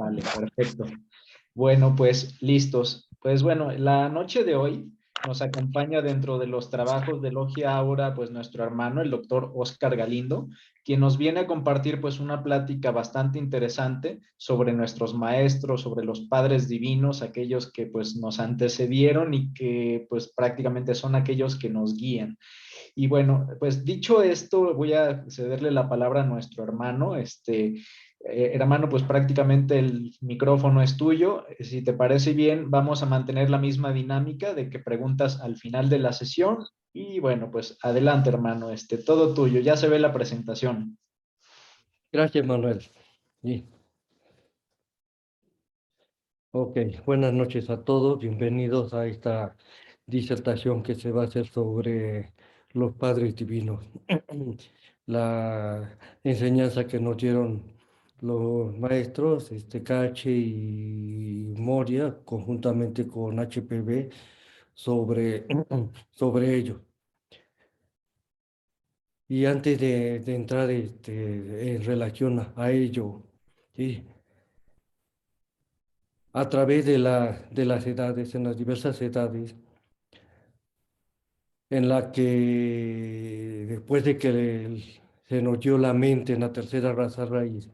Vale, perfecto. Bueno, pues listos. Pues bueno, la noche de hoy nos acompaña dentro de los trabajos de Logia Aura, pues nuestro hermano, el doctor Oscar Galindo, quien nos viene a compartir pues una plática bastante interesante sobre nuestros maestros, sobre los padres divinos, aquellos que pues nos antecedieron y que pues prácticamente son aquellos que nos guían. Y bueno, pues dicho esto, voy a cederle la palabra a nuestro hermano. Hermano, pues prácticamente el micrófono es tuyo. Si te parece bien, vamos a mantener la misma dinámica de que preguntas al final de la sesión. Y bueno, pues adelante, hermano, todo tuyo. Ya se ve la presentación. Gracias, Manuel. Sí. Ok, buenas noches a todos. Bienvenidos a esta disertación que se va a hacer sobre los padres divinos. La enseñanza que nos dieron los maestros, Cache y Moria, conjuntamente con HPV, sobre, sobre ello. Y antes de entrar en relación a ello, ¿sí? A través de las edades, en las diversas edades, en la que después de que se nos dio la mente en la tercera raza raíz,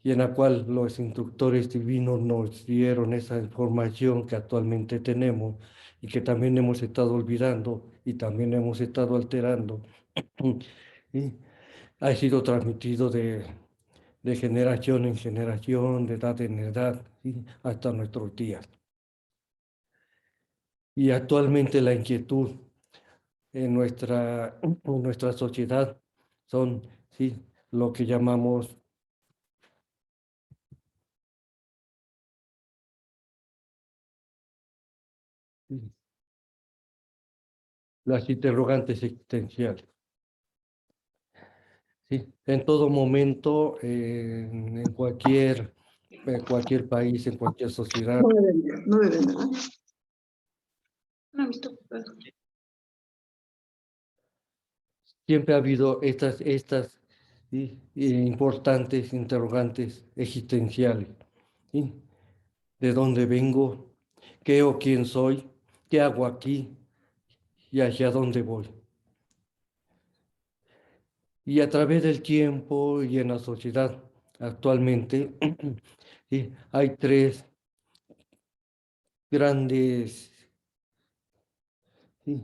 y en la cual los instructores divinos nos dieron esa información que actualmente tenemos y que también hemos estado olvidando y también hemos estado alterando, y ha sido transmitido de generación en generación, de edad en edad, ¿sí? Hasta nuestros días. Y actualmente la inquietud en nuestra sociedad son, ¿sí? Lo que llamamos ¿sí? Las interrogantes existenciales. ¿Sí? En todo momento, en cualquier país, en cualquier sociedad, No me ven, ¿verdad? No he visto. siempre ha habido estas ¿sí? Importantes interrogantes existenciales. ¿Sí? ¿De dónde vengo? ¿Qué o quién soy? ¿Qué hago aquí? ¿Y hacia dónde voy? Y a través del tiempo y en la sociedad actualmente, ¿sí? Hay tres grandes ¿sí?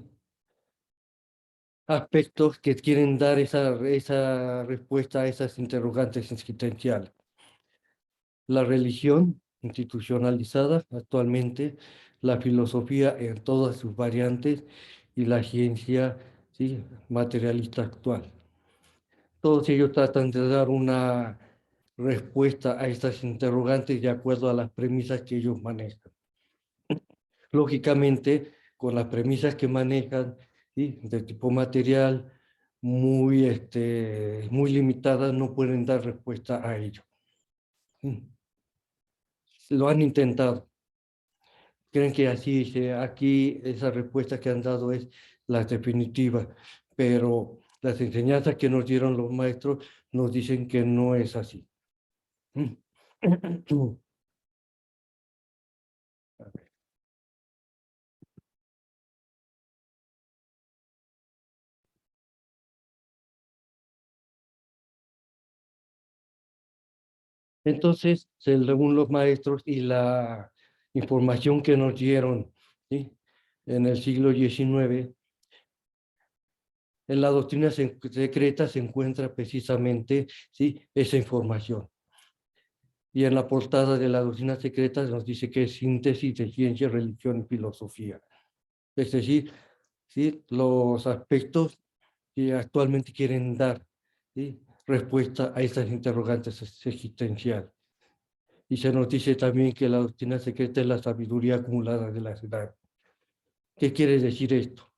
aspectos que quieren dar esa respuesta a esas interrogantes existenciales. La religión institucionalizada actualmente, la filosofía en todas sus variantes y la ciencia ¿sí? materialista actual. Todos ellos tratan de dar una respuesta a estas interrogantes de acuerdo a las premisas que ellos manejan. Lógicamente, con las premisas que manejan, ¿sí? De tipo material, muy limitadas, no pueden dar respuesta a ello. Lo han intentado. Creen que aquí esa respuesta que han dado es la definitiva, pero las enseñanzas que nos dieron los maestros nos dicen que no es así. Entonces, según los maestros y la información que nos dieron ¿sí? En el siglo XIX, en la doctrina secreta se encuentra precisamente ¿sí? Esa información. Y en la portada de la doctrina secreta nos dice que es síntesis de ciencia, religión y filosofía. Es decir, ¿sí? Los aspectos que actualmente quieren dar ¿sí? Respuesta a estas interrogantes existenciales. Y se nos dice también que la doctrina secreta es la sabiduría acumulada de la edades. ¿Qué quiere decir esto?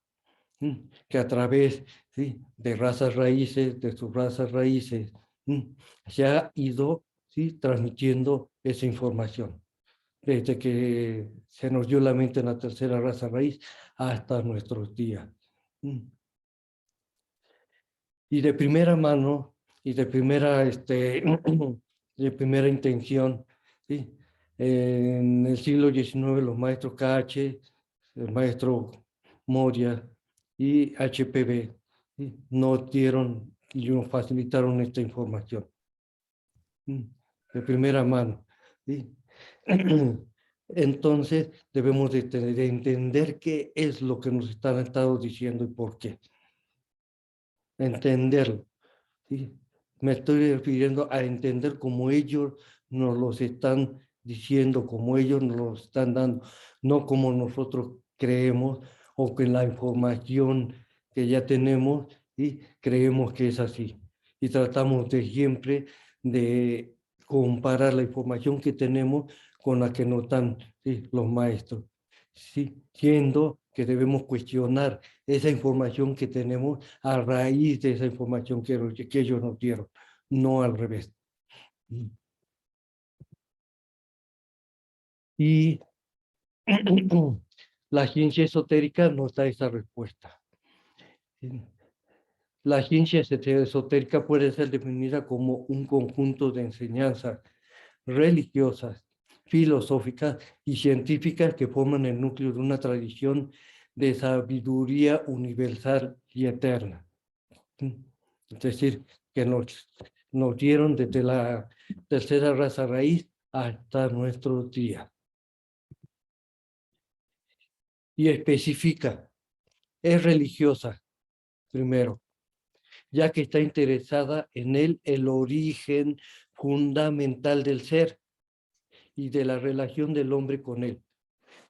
Que a través ¿sí? de razas raíces, de sus razas raíces, se ha ido ¿sí? transmitiendo esa información. Desde que se nos dio la mente en la tercera raza raíz hasta nuestros días. Y de primera mano y de primera intención, ¿sí? En el siglo XIX los maestros KH, el maestro Moria y HPV, ¿sí? Nos dieron y nos facilitaron esta información de primera mano, ¿sí? Entonces debemos de entender qué es lo que nos están estado diciendo y por qué. Entenderlo, ¿sí? Me estoy refiriendo a entender cómo ellos nos los están diciendo, cómo ellos nos lo están dando, no como nosotros creemos o que la información que ya tenemos y creemos que es así. Y tratamos de siempre de comparar la información que tenemos con la que nos dan, ¿sí?, los maestros, ¿sí? Siendo que debemos cuestionar esa información que tenemos a raíz de esa información que ellos nos dieron, no al revés. Y la ciencia esotérica nos da esa respuesta. La ciencia esotérica puede ser definida como un conjunto de enseñanzas religiosas, filosóficas y científicas que forman el núcleo de una tradición de sabiduría universal y eterna. Es decir, que nos dieron desde la tercera raza raíz hasta nuestros días. Y especifica, es religiosa, primero, ya que está interesada en el origen fundamental del ser y de la relación del hombre con él.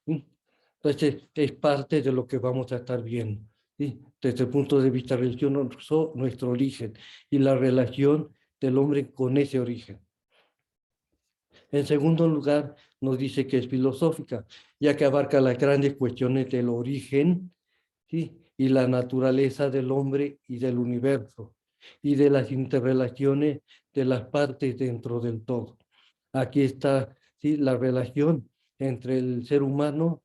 Entonces, es parte de lo que vamos a estar viendo, ¿sí? Desde el punto de vista religioso, nuestro origen y la relación del hombre con ese origen. En segundo lugar, nos dice que es filosófica, ya que abarca las grandes cuestiones del origen, ¿sí?, y la naturaleza del hombre y del universo, y de las interrelaciones de las partes dentro del todo. Aquí está, ¿sí?, la relación entre el ser humano,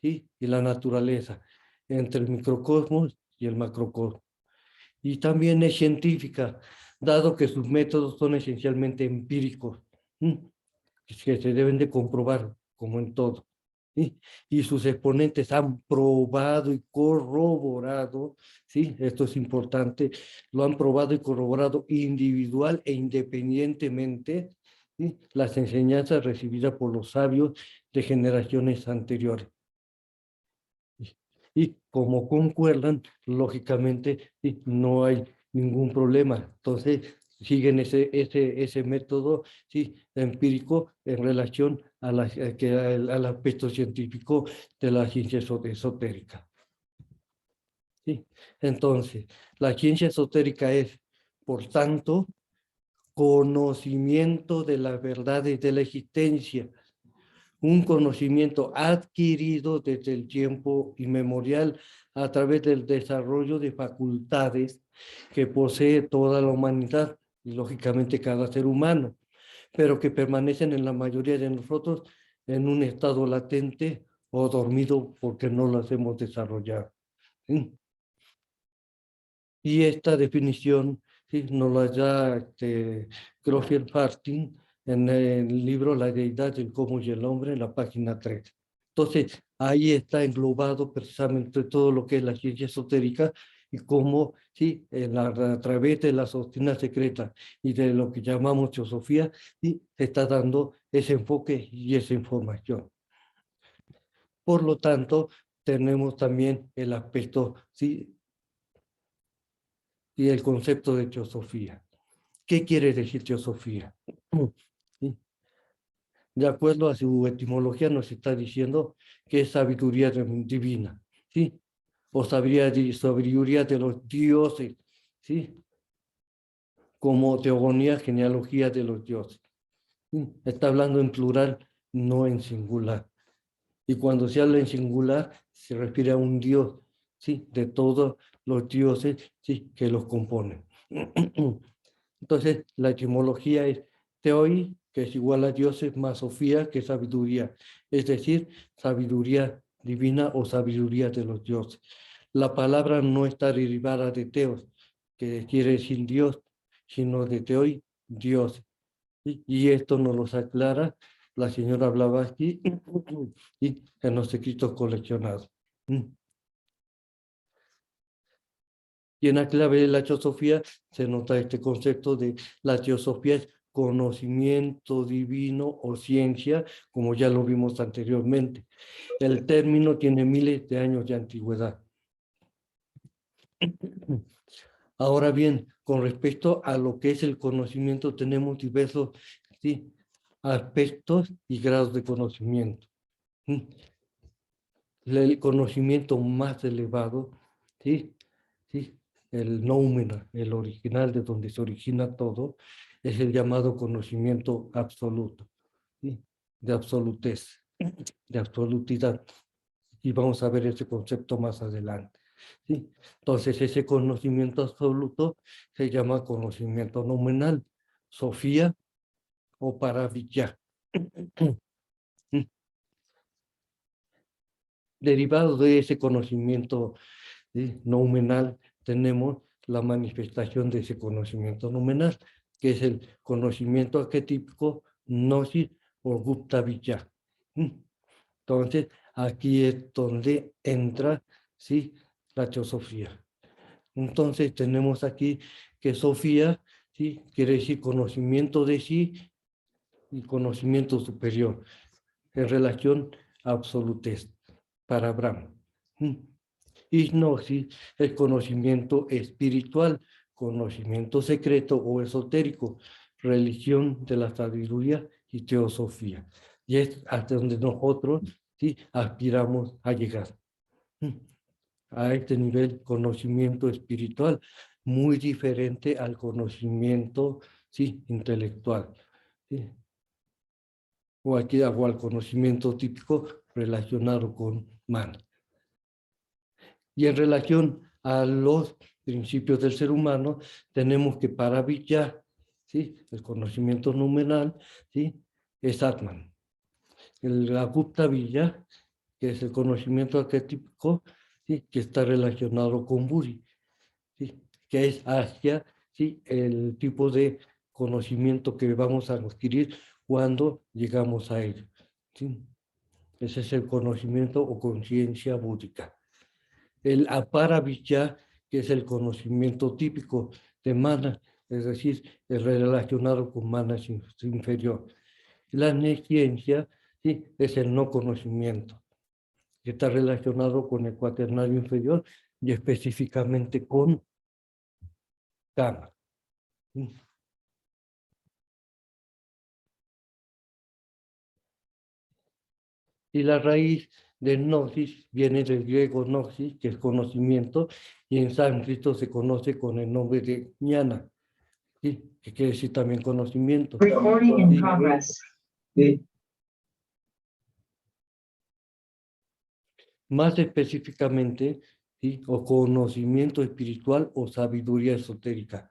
¿sí?, y la naturaleza, entre el microcosmos y el macrocosmos. Y también es científica, dado que sus métodos son esencialmente empíricos, que se deben de comprobar, como en todo, ¿sí? Y sus exponentes han probado y corroborado, ¿sí?, esto es importante, lo han probado y corroborado individual e independientemente, ¿sí?, las enseñanzas recibidas por los sabios de generaciones anteriores. Y como concuerdan, lógicamente, ¿sí?, no hay ningún problema. Entonces, siguen ese método, ¿sí?, empírico en relación a al aspecto científico de la ciencia esotérica. ¿Sí? Entonces, la ciencia esotérica es, por tanto, conocimiento de las verdades de la existencia, un conocimiento adquirido desde el tiempo inmemorial a través del desarrollo de facultades que posee toda la humanidad y lógicamente cada ser humano, pero que permanecen en la mayoría de nosotros en un estado latente o dormido porque no las hemos desarrollado. ¿Sí? Y esta definición, ¿sí?, nos la da Grofield Farting en el libro La deidad, el cómo y el hombre, en la página 3. Entonces, ahí está englobado precisamente todo lo que es la ciencia esotérica y cómo, ¿sí?, a través de las doctrinas secretas y de lo que llamamos teosofía, ¿sí?, se está dando ese enfoque y esa información. Por lo tanto, tenemos también el aspecto, ¿sí?, y el concepto de teosofía. ¿Qué quiere decir teosofía? ¿Sí? De acuerdo a su etimología nos está diciendo que es sabiduría divina, ¿sí? O sabiduría de los dioses, ¿sí? Como teogonía, genealogía de los dioses. ¿Sí? Está hablando en plural, no en singular. Y cuando se habla en singular, se refiere a un dios, ¿sí?, de todos los dioses, ¿sí?, que los componen. Entonces, la etimología es teoi, que es igual a dioses, más sofía, que es sabiduría. Es decir, sabiduría divina o sabiduría de los dioses. La palabra no está derivada de teos, que quiere decir Dios, sino de teoi, Dios. Y esto nos lo aclara la señora hablaba aquí y en los escritos coleccionados. Y en la clave de la teosofía se nota este concepto de la teosofía es conocimiento divino o ciencia, como ya lo vimos anteriormente. El término tiene miles de años de antigüedad. Ahora bien, con respecto a lo que es el conocimiento, tenemos diversos, ¿sí?, aspectos y grados de conocimiento. El conocimiento más elevado, ¿sí? ¿Sí? El noumena, el original de donde se origina todo, es el llamado conocimiento absoluto, ¿sí?, de absolutez, de absolutidad. Y vamos a ver ese concepto más adelante, ¿sí? Entonces, ese conocimiento absoluto se llama conocimiento nominal, Sofía o Paravijja. Derivado de ese conocimiento, ¿sí?, nominal, tenemos la manifestación de ese conocimiento nominal, que es el conocimiento arquetípico, gnosis o Gupta Vijja. Entonces, aquí es donde entra, ¿sí?, la teosofía. Entonces, tenemos aquí que Sofía, ¿sí?, quiere decir conocimiento de sí y conocimiento superior, en relación a absolutez, para Abraham. Y gnosis es conocimiento espiritual, conocimiento secreto o esotérico, religión de la sabiduría y teosofía. Y es hasta donde nosotros, ¿sí?, aspiramos a llegar. A este nivel, conocimiento espiritual, muy diferente al conocimiento, ¿sí?, intelectual, ¿sí?, o aquí hago al conocimiento típico relacionado con mana. Y en relación a los principios del ser humano, tenemos que para Vijja, ¿sí?, el conocimiento nominal, ¿sí?, es Atman. La Gupta Vijja, que es el conocimiento arquetípico, ¿sí?, que está relacionado con Buri, ¿sí?, que es hacia, ¿sí?, el tipo de conocimiento que vamos a adquirir cuando llegamos a él, ¿sí? Ese es el conocimiento o conciencia búdica. El Aparavijja, que es el conocimiento típico de mana, es decir, es relacionado con mana inferior. La nesciencia, ¿sí?, es el no conocimiento, que está relacionado con el cuaternario inferior y específicamente con Kama. Y la raíz de gnosis viene del griego gnosis, que es conocimiento, y en sánscrito se conoce con el nombre de jnana, ¿sí?, que quiere decir también conocimiento. Recording in ¿sí? progress. Más específicamente, ¿sí?, o conocimiento espiritual o sabiduría esotérica.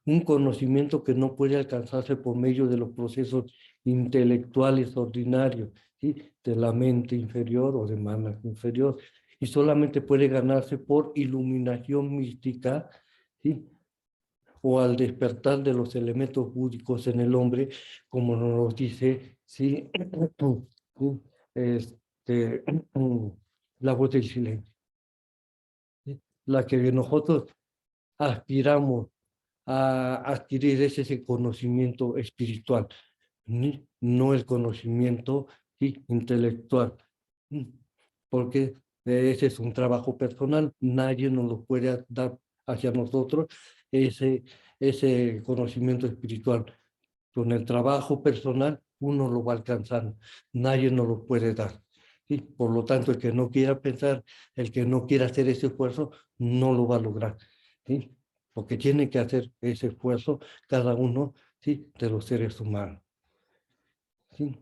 Un conocimiento que no puede alcanzarse por medio de los procesos intelectuales ordinarios, ¿sí?, de la mente inferior o de mana inferior, y solamente puede ganarse por iluminación mística, ¿sí?, o al despertar de los elementos búdicos en el hombre, como nos dice, ¿sí?, este, la voz del silencio, ¿sí?, la que nosotros aspiramos a adquirir ese conocimiento espiritual, no el conocimiento, ¿sí?, intelectual, porque ese es un trabajo personal, nadie nos lo puede dar hacia nosotros, ese conocimiento espiritual. Con el trabajo personal uno lo va alcanzando, nadie nos lo puede dar, ¿sí? Por lo tanto, el que no quiera pensar, el que no quiera hacer ese esfuerzo, no lo va a lograr, ¿sí? Porque tiene que hacer ese esfuerzo cada uno, ¿sí?, de los seres humanos, ¿sí?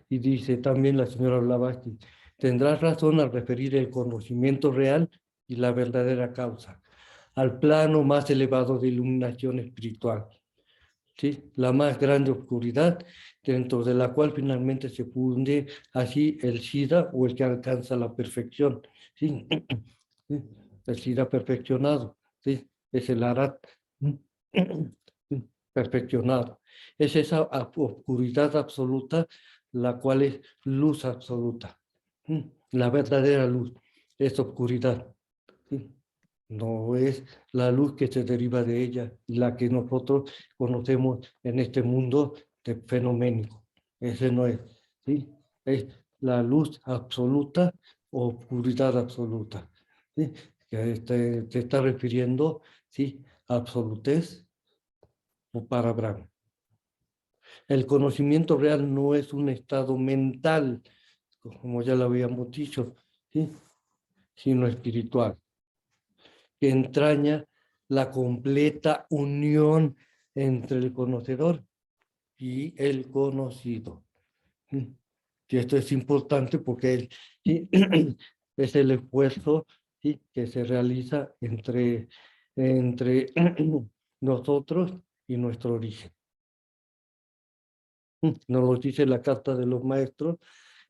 Y dice también la señora Blavatsky, tendrás razón al referir el conocimiento real y la verdadera causa al plano más elevado de iluminación espiritual, ¿sí?, la más grande oscuridad, dentro de la cual finalmente se funde así el Siddha o el que alcanza la perfección, ¿sí? El Siddha perfeccionado, ¿sí?, es el Arat, perfeccionado. Es esa oscuridad absoluta, la cual es luz absoluta. La verdadera luz es oscuridad. ¿Sí? No es la luz que se deriva de ella, la que nosotros conocemos en este mundo de fenoménico. Ese no es, ¿sí? Es la luz absoluta o oscuridad absoluta, ¿sí? Que te está refiriendo, ¿sí? A absolutez o para Brahma. El conocimiento real no es un estado mental, como ya lo habíamos dicho, ¿sí? Sino espiritual, que entraña la completa unión entre el conocedor y el conocido. Y esto es importante porque ¿sí? Es el esfuerzo, ¿sí? Que se realiza entre nosotros y nuestro origen. Nos lo dice la Carta de los Maestros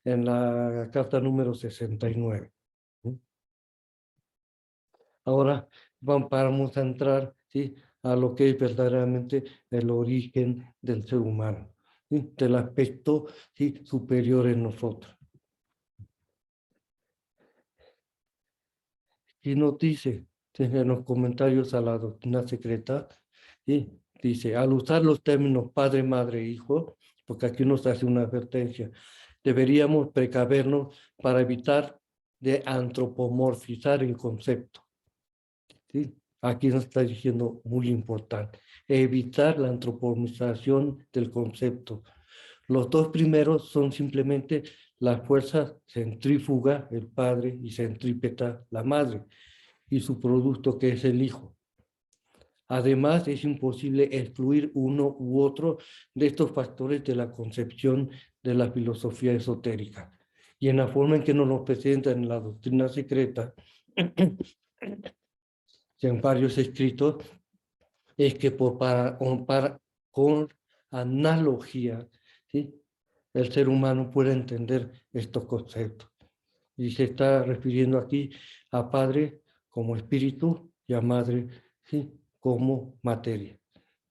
en la carta número 69. Ahora vamos a entrar, ¿sí? A lo que es verdaderamente el origen del ser humano, ¿sí? Del aspecto, ¿sí? Superior en nosotros. Y nos dice, ¿sí? En los comentarios a la doctrina secreta, ¿sí? Dice, al usar los términos padre, madre, hijo, porque aquí nos hace una advertencia, deberíamos precavernos para evitar de antropomorfizar el concepto. ¿Sí? Aquí nos está diciendo muy importante, evitar la antropomorfización del concepto. Los dos primeros son simplemente la fuerza centrífuga, el padre, y centrípeta, la madre, y su producto que es el hijo. Además, es imposible excluir uno u otro de estos factores de la concepción de la filosofía esotérica. Y en la forma en que nos lo presentan en la doctrina secreta, en varios escritos, es que con analogía, ¿sí? El ser humano puede entender estos conceptos. Y se está refiriendo aquí a Padre como espíritu y a Madre, ¿sí? Como materia.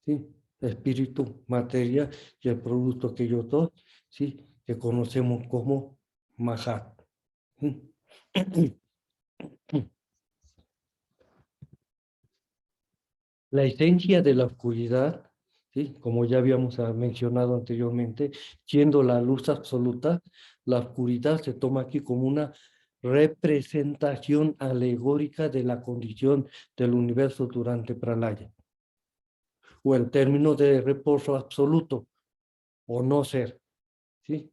¿Sí? Espíritu, materia y el producto que ellos dos, ¿sí? Que conocemos como Mahat. ¿Sí? La esencia de la oscuridad, ¿sí? Como ya habíamos mencionado anteriormente, siendo la luz absoluta, la oscuridad se toma aquí como una representación alegórica de la condición del universo durante Pralaya, o el término de reposo absoluto, o no ser, ¿sí?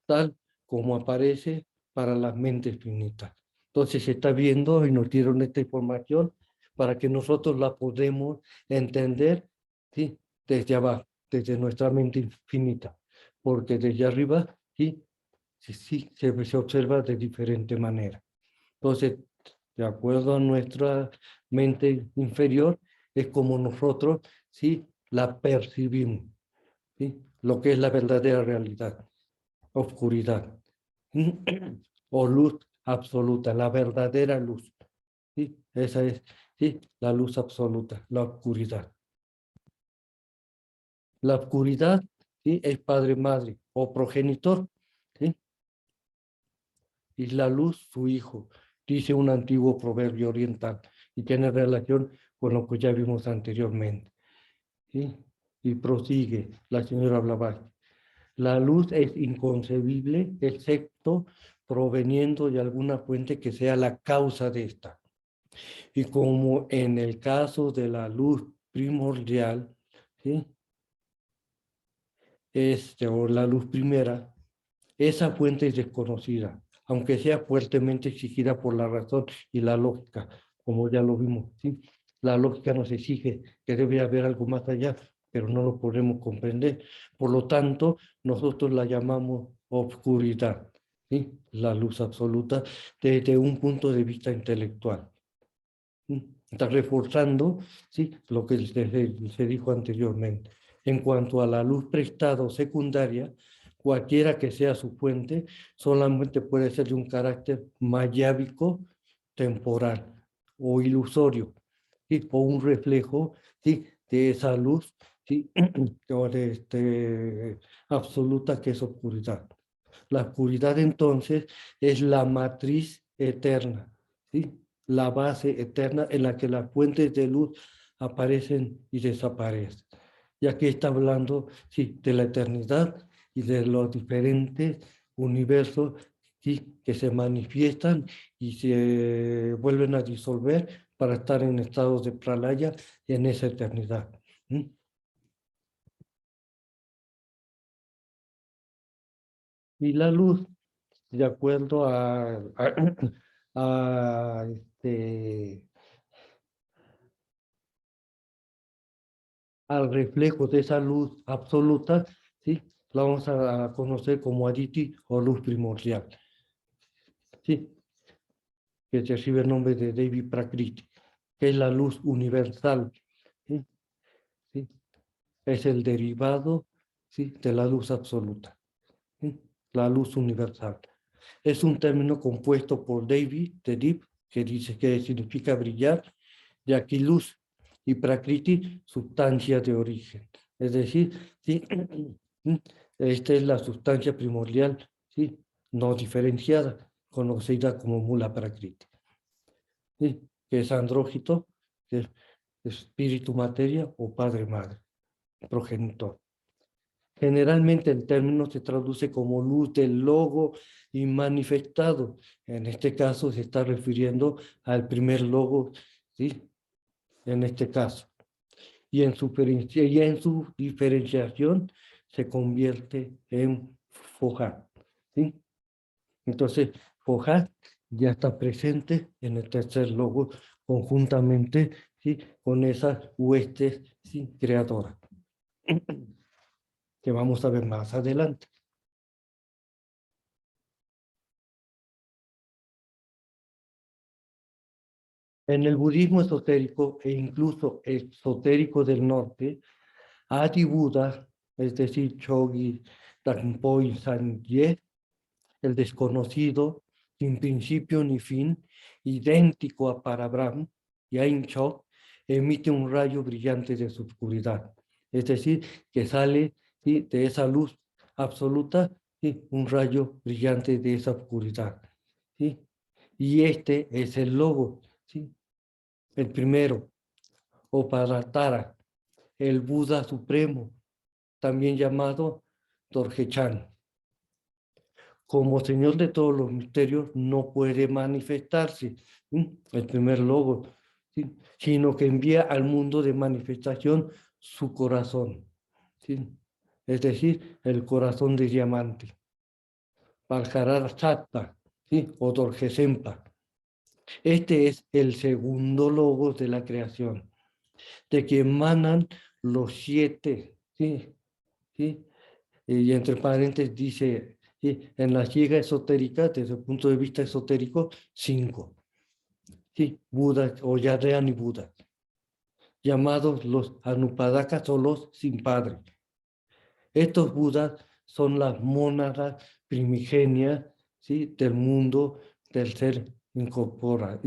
Tal como aparece para las mentes finitas. Entonces se está viendo y nos dieron esta información para que nosotros la podemos entender, ¿sí? Desde abajo, desde nuestra mente infinita, porque desde arriba, ¿sí? Sí, se observa de diferente manera. Entonces, de acuerdo a nuestra mente inferior, es como nosotros, ¿sí? La percibimos, ¿sí? Lo que es la verdadera realidad, oscuridad. O luz absoluta, la verdadera luz. ¿Sí? Esa es, ¿sí? La luz absoluta, la oscuridad. La oscuridad, ¿sí? Es padre, madre o progenitor, ¿sí? Y la luz, su hijo, dice un antiguo proverbio oriental y tiene relación con lo que ya vimos anteriormente, ¿sí? Y prosigue la señora Blavatsky. La luz es inconcebible excepto proveniendo de alguna fuente que sea la causa de esta. Y como en el caso de la luz primordial, ¿sí? O la luz primera, esa fuente es desconocida, aunque sea fuertemente exigida por la razón y la lógica, como ya lo vimos, ¿sí? La lógica nos exige que debe haber algo más allá, pero no lo podemos comprender. Por lo tanto, nosotros la llamamos obscuridad, ¿sí? La luz absoluta desde un punto de vista intelectual. Está reforzando, ¿sí? Lo que se dijo anteriormente. En cuanto a la luz prestada o secundaria, cualquiera que sea su fuente, solamente puede ser de un carácter mayábico, temporal o ilusorio, ¿sí? O un reflejo, ¿sí? De esa luz, ¿sí? O de absoluta, que es oscuridad. La oscuridad entonces es la matriz eterna, ¿sí? La base eterna en la que las fuentes de luz aparecen y desaparecen. Y aquí está hablando, sí, de la eternidad y de los diferentes universos, sí, que se manifiestan y se vuelven a disolver para estar en estados de pralaya en esa eternidad. ¿Sí? Y la luz, de acuerdo a, al reflejo de esa luz absoluta, ¿sí? La vamos a conocer como Aditi o luz primordial, ¿sí? Que recibe el nombre de Devi Prakriti, que es la luz universal, ¿sí? ¿Sí? Es el derivado, ¿sí? De la luz absoluta, ¿sí? La luz universal. Es un término compuesto por Devi, de Deep, que dice que significa brillar, de aquí luz, y Prakriti, sustancia de origen. Es decir, ¿sí? Esta es la sustancia primordial, ¿sí? No diferenciada, conocida como Mula Prakriti, ¿sí? Que es andrógito, que es espíritu materia o padre-madre, progenitor. Generalmente el término se traduce como luz del logo y manifestado. En este caso se está refiriendo al primer logo, ¿sí? En este caso. Y en su diferenciación se convierte en Fohat, ¿sí? Entonces, Fohat ya está presente en el tercer logo conjuntamente, ¿sí? Con esas huestes, ¿sí? Creadoras, que vamos a ver más adelante. En el budismo esotérico e incluso esotérico del norte, Adi Buda, es decir, Chogi Tangpo Sangye, el desconocido, sin principio ni fin, idéntico a Parabrahma, y Ain Chok, emite un rayo brillante de su oscuridad. Es decir, que sale, ¿sí? De esa luz absoluta, ¿sí? Un rayo brillante de esa oscuridad, ¿sí? Y este es el logo, ¿sí? El primero, Opadatara, el Buda Supremo, también llamado Dorje-chan. Como Señor de todos los misterios, no puede manifestarse, ¿sí? El primer logo, ¿sí? Sino que envía al mundo de manifestación su corazón, ¿sí? Es decir, el corazón de diamante, Palharar Satta, ¿sí? O Dorje-sempa. Este es el segundo logo de la creación, de que emanan los 7, ¿sí? ¿Sí? Y entre paréntesis dice, ¿sí? En la siega esotérica, desde el punto de vista esotérico, 5, ¿sí? Buda o Yarean y Buda, llamados los Anupadakas o los sin padre. Estos Budas son las mónadas primigenias, ¿sí? Del mundo del ser incorporado.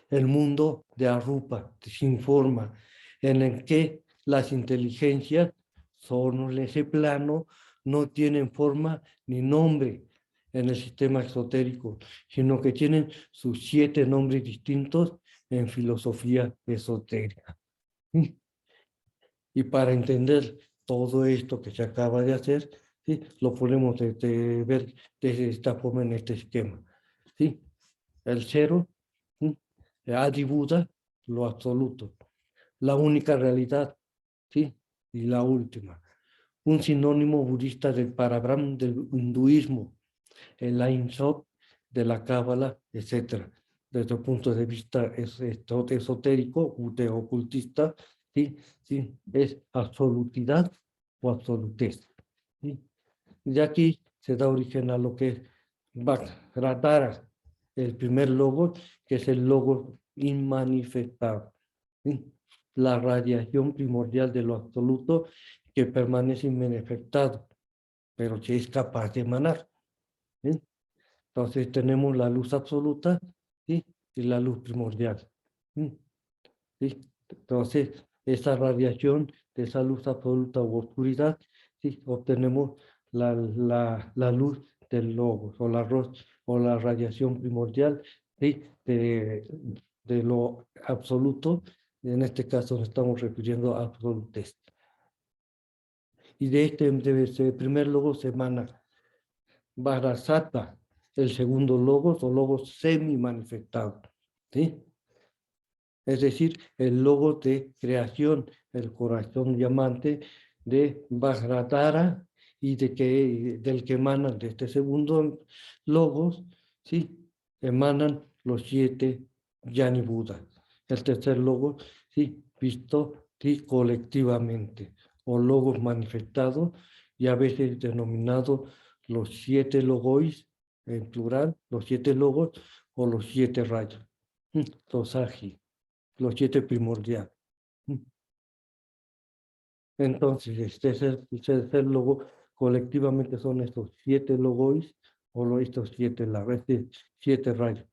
El mundo de Arupa, sin forma, en el que las inteligencias son ese plano, no tienen forma ni nombre en el sistema esotérico, sino que tienen sus 7 nombres distintos en filosofía esotérica. Y para entender todo esto que se acaba de hacer, ¿sí? Lo podemos ver desde esta forma en este esquema, ¿sí? El cero, ¿sí? Adi Buda, lo absoluto, la única realidad, ¿sí? Y la última, un sinónimo budista del Parabrahma, del hinduismo, el Ain Sop, de la Cábala, etc. Desde el punto de vista esotérico, ocultista, ¿sí? ¿Sí? Es absolutidad o absolutez, ¿sí? De aquí se da origen a lo que es Bhaktara, el primer logo, que es el logo inmanifestado, ¿sí? La radiación primordial de lo absoluto que permanece inmanifestado, pero que es capaz de emanar, ¿sí? Entonces tenemos la luz absoluta, ¿sí? Y la luz primordial, ¿sí? ¿Sí? Entonces esa radiación de esa luz absoluta u oscuridad, ¿sí? Obtenemos la luz del logos o la radiación primordial, ¿sí? De lo absoluto. En este caso nos estamos refiriendo a absolutez. Y de ese primer logos se emana Vajrasattva, el segundo logos o logos semi-manifestado, ¿sí? Es decir, el logos de creación, el corazón diamante de Vajradhara y del que emanan de este segundo logos, ¿sí? Emanan los 7 Yani Budas. El tercer logos, ¿sí? Visto, ¿sí? Colectivamente, o logos manifestados y a veces denominados los 7 logois, en plural, los 7 logos o los 7 rayos, Tosaji, los 7 primordiales. Entonces, este es el tercer logo, colectivamente son estos 7 logois o estos 7 7 rayos,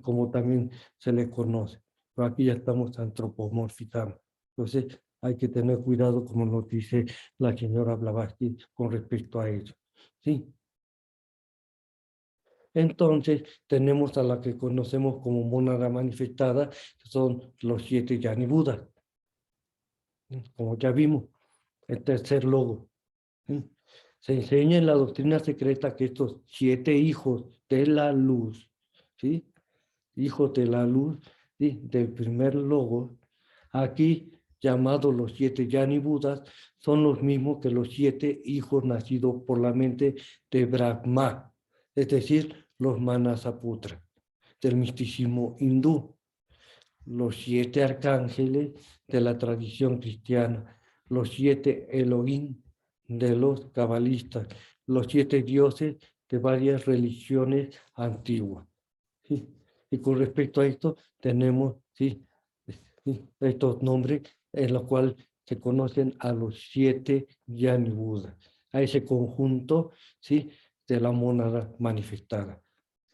como también se le conoce. Pero aquí ya estamos antropomorfizando. Entonces, hay que tener cuidado, como nos dice la señora Blavatsky, con respecto a ello. ¿Sí? Entonces, tenemos a la que conocemos como mónada manifestada, que son los 7 Yani Budas. Como ya vimos, el tercer logo. Se enseña en la doctrina secreta que estos 7 hijos de la luz, ¿sí? Hijos de la luz, ¿sí? Del primer logo, aquí llamados los 7 Yani Budas, son los mismos que los 7 hijos nacidos por la mente de Brahma, es decir, los Manasaputra, del misticismo hindú, los 7 arcángeles de la tradición cristiana, los 7 Elohim de los cabalistas, los 7 dioses de varias religiones antiguas. ¿Sí? Y con respecto a esto, tenemos ¿sí? Estos nombres en los cuales se conocen a los 7 Yani Budas, a ese conjunto ¿sí? De la mónada manifestada,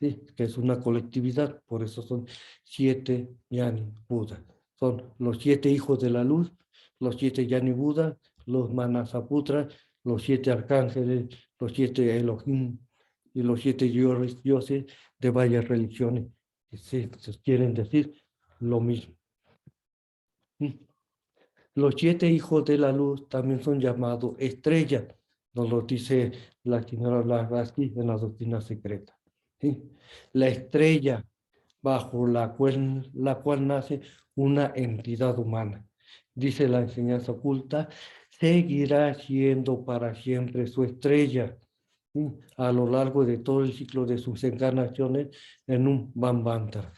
¿sí? Que es una colectividad, por eso son 7 Yani Budas. Son los 7 hijos de la luz, los 7 Yani Budas, los Manasaputras, los 7 arcángeles, los 7 Elohim y los 7 dioses de varias religiones que se quieren decir lo mismo. Los 7 hijos de la luz también son llamados estrellas, nos lo dice la señora Blavatsky en la doctrina secreta. ¿Sí? La estrella bajo la cual nace una entidad humana. Dice la enseñanza oculta, seguirá siendo para siempre su estrella, ¿sí? A lo largo de todo el ciclo de sus encarnaciones en un Manvantara.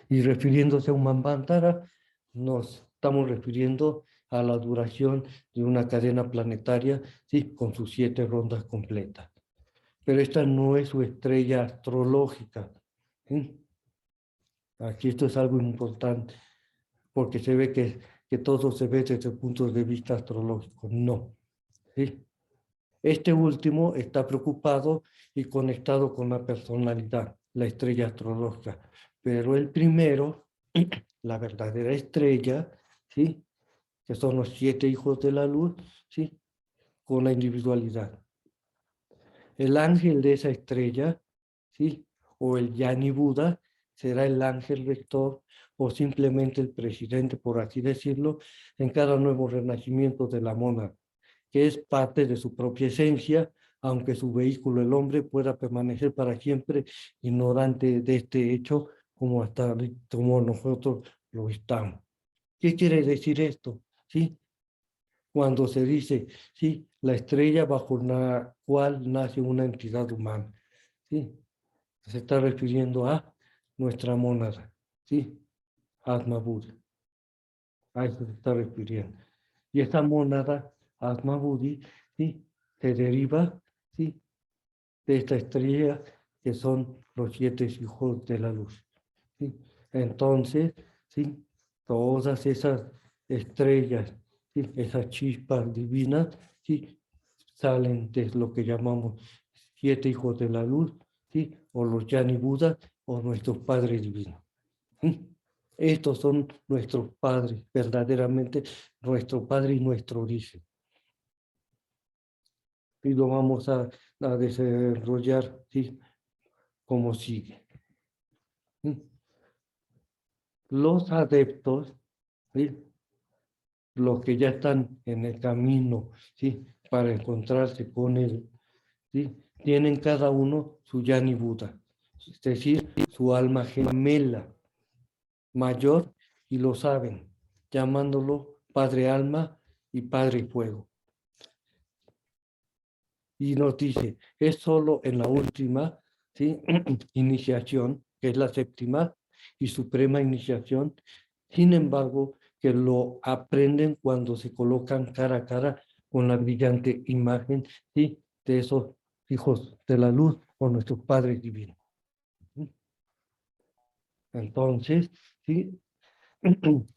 Y refiriéndose a un Manvantara, nos estamos refiriendo a la duración de una cadena planetaria, ¿sí? Con sus 7 rondas completas. Pero esta no es su estrella astrológica, ¿sí? Aquí esto es algo importante, porque se ve que todo se ve desde el punto de vista astrológico. No, ¿sí? Este último está preocupado y conectado con la personalidad, la estrella astrológica. Pero el primero, la verdadera estrella, ¿sí? Que son los 7 hijos de la luz, ¿sí? Con la individualidad. El ángel de esa estrella, ¿sí? O el Yani Buda, será el ángel rector o simplemente el presidente, por así decirlo, en cada nuevo renacimiento de la mónada, que es parte de su propia esencia, aunque su vehículo, el hombre, pueda permanecer para siempre ignorante de este hecho, como nosotros lo estamos. ¿Qué quiere decir esto? ¿Sí? Cuando se dice, ¿sí? La estrella bajo la cual nace una entidad humana, ¿sí? Se está refiriendo a nuestra mónada, ¿sí? Atma Buddha. A eso se está refiriendo. Y esta mónada, Atma Buddhi, ¿sí? Se deriva, ¿sí? De esta estrella que son los 7 hijos de la luz, ¿sí? Entonces, ¿sí? Todas esas estrellas, ¿sí? Esas chispas divinas, ¿sí? Salen de lo que llamamos 7 hijos de la luz, ¿sí? O los Yani Budas o nuestros padres divinos. ¿Sí? Estos son nuestros padres, verdaderamente nuestro padre y nuestro origen. Y lo vamos a desarrollar, ¿sí?, como sigue. Los adeptos, ¿sí?, los que ya están en el camino, ¿sí?, para encontrarse con él, ¿sí?, tienen cada uno su Yani Buda, es decir, su alma gemela mayor, y lo saben, llamándolo Padre Alma y Padre Fuego. Y nos dice, es solo en la última, ¿sí?, iniciación, que es la séptima y suprema iniciación, sin embargo, que lo aprenden cuando se colocan cara a cara con la brillante imagen, ¿sí?, de esos hijos de la luz o nuestros padres divinos. Entonces, ¿sí?,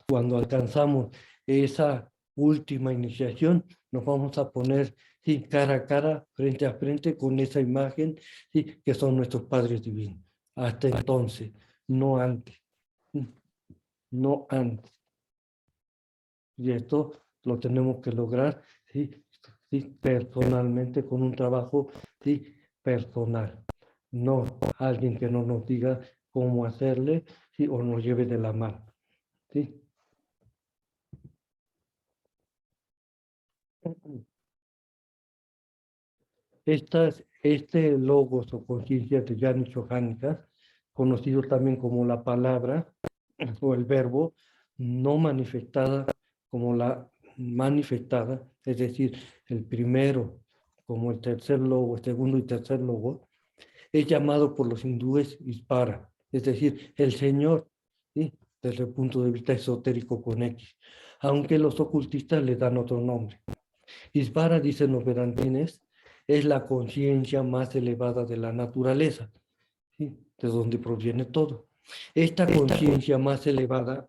cuando alcanzamos esa última iniciación, nos vamos a poner, sí, cara a cara, frente a frente con esa imagen, sí, que son nuestros padres divinos. Hasta entonces, no antes. No antes. Y esto lo tenemos que lograr, sí, sí, personalmente, con un trabajo, sí, personal. No alguien que no nos diga cómo hacerle, sí, o nos lleve de la mano. ¿Sí? Este logos o conciencia de Yani Chohánica, conocido también como la palabra o el verbo, no manifestada como la manifestada, es decir, el primero como el tercer logo, el segundo y tercer logo, es llamado por los hindúes Ispara, es decir, el Señor, ¿sí?, desde el punto de vista esotérico con X, aunque los ocultistas le dan otro nombre. Isvara, dicen los vedantines, es la conciencia más elevada de la naturaleza, ¿sí?, de donde proviene todo. Esta conciencia más elevada,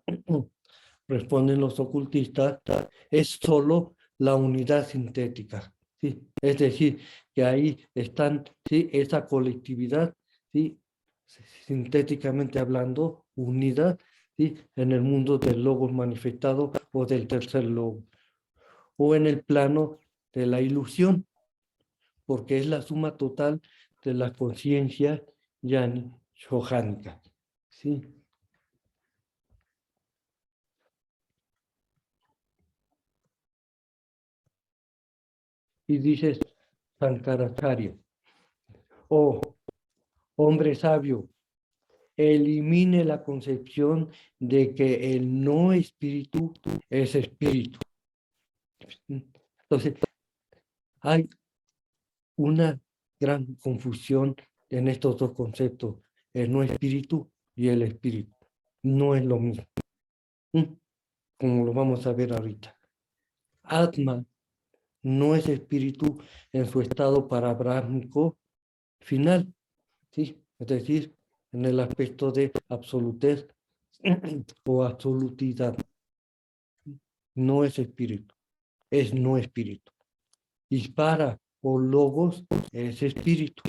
responden los ocultistas, es solo la unidad sintética, ¿sí? Es decir, que ahí están, ¿sí?, esa colectividad, ¿sí?, sintéticamente hablando, unida, ¿sí?, en el mundo del logos manifestado o del tercer logo, o en el plano de la ilusión, porque es la suma total de la conciencia yani johánica, ¿sí? Y dices, Sankaracharya, oh hombre sabio, elimine la concepción de que el no espíritu es espíritu. Entonces, hay una gran confusión en estos dos conceptos, el no espíritu y el espíritu. No es lo mismo, como lo vamos a ver ahorita. Atma no es espíritu en su estado parabrámico final, ¿sí? Es decir, en el aspecto de absolutez o absolutidad. No es espíritu, es no espíritu. Dispara o logos es espíritu.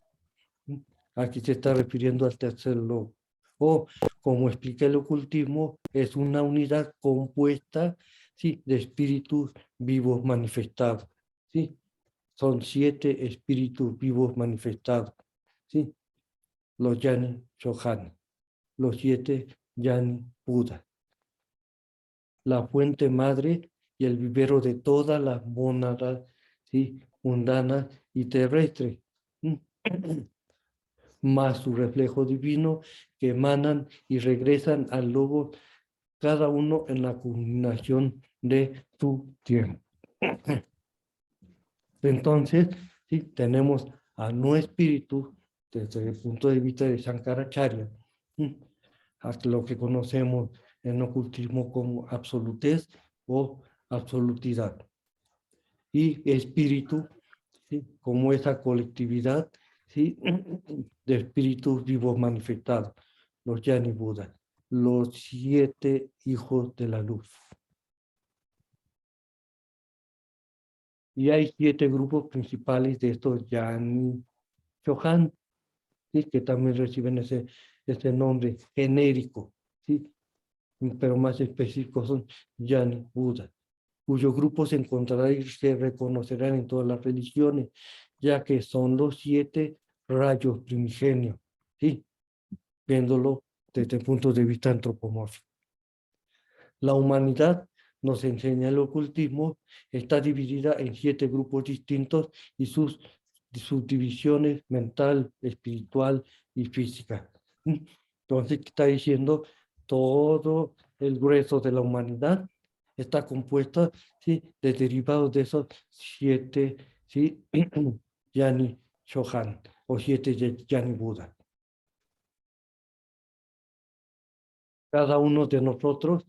Aquí se está refiriendo al tercer logo. O, como explica el ocultismo, es una unidad compuesta, ¿sí?, de espíritus vivos manifestados, ¿sí? Son 7 espíritus vivos manifestados, ¿sí? Los Yani Chohan, los 7 Yani Buda, la fuente madre y el vivero de todas las mónadas, ¿sí?, mundanas y terrestres, más su reflejo divino que emanan y regresan al logo, cada uno en la culminación de su tiempo. Entonces, sí, tenemos a no espíritu desde el punto de vista de Shankaracharya, hasta lo que conocemos en ocultismo como absolutez o absolutidad. Y espíritu, ¿sí?, como esa colectividad, ¿sí?, de espíritus vivos manifestados, los Yani Buda, los 7 hijos de la luz. Y hay 7 grupos principales de estos Yani Chohan, ¿sí?, que también reciben ese nombre genérico, ¿sí? pero más específicos son Yani Buda, cuyo grupo se encontrará y se reconocerán en todas las religiones, ya que son los 7 rayos primigenios, ¿sí? Viéndolo desde el punto de vista antropomórfico. La humanidad, nos enseña el ocultismo, está dividida en 7 grupos distintos y sus subdivisiones mental, espiritual y física. Entonces, ¿qué está diciendo? Todo el grueso de la humanidad está compuesta, ¿sí?, de derivados de esos 7, ¿sí? Yani Shohan o 7 Yani Buda. Cada uno de nosotros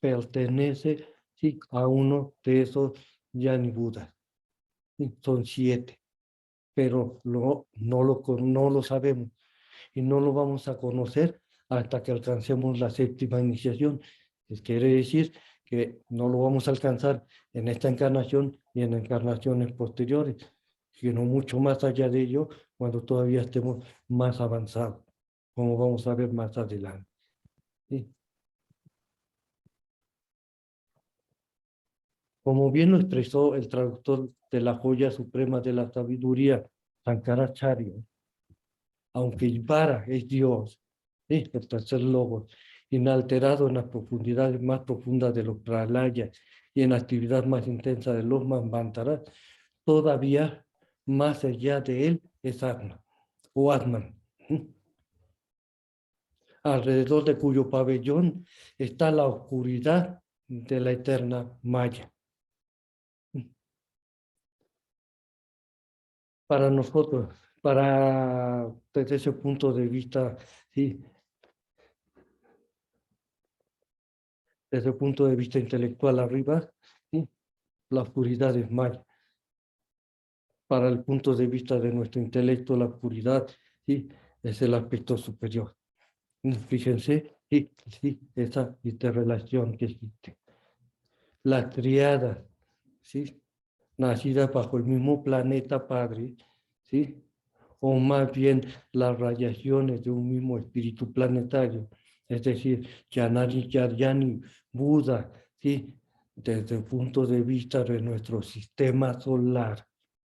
pertenece, ¿sí?, a uno de esos Yani Budas. ¿Sí? Son 7, pero no lo sabemos y no lo vamos a conocer hasta que alcancemos la 7ª iniciación. Quiere decir que no lo vamos a alcanzar en esta encarnación y en encarnaciones posteriores, sino mucho más allá de ello cuando todavía estemos más avanzados, como vamos a ver más adelante. ¿Sí? Como bien lo expresó el traductor de la joya suprema de la sabiduría, Sankaracharya, aunque Ivara es Dios, ¿sí?, el tercer logo, inalterado en las profundidades más profundas de los pralayas y en la actividad más intensa de los manvantaras, todavía más allá de él es Atman, o Atman, alrededor de cuyo pabellón está la oscuridad de la eterna Maya. Para nosotros, desde ese punto de vista, sí, desde el punto de vista intelectual arriba, ¿sí?, la oscuridad es Maya. Para el punto de vista de nuestro intelecto, la oscuridad, ¿sí?, es el aspecto superior. Fíjense, sí, sí, esa interrelación que existe. La triada, ¿sí?, nacida bajo el mismo planeta padre, ¿sí?, o más bien las radiaciones de un mismo espíritu planetario, es decir, Janari, Yaryani, Buda, ¿sí?, desde el punto de vista de nuestro sistema solar.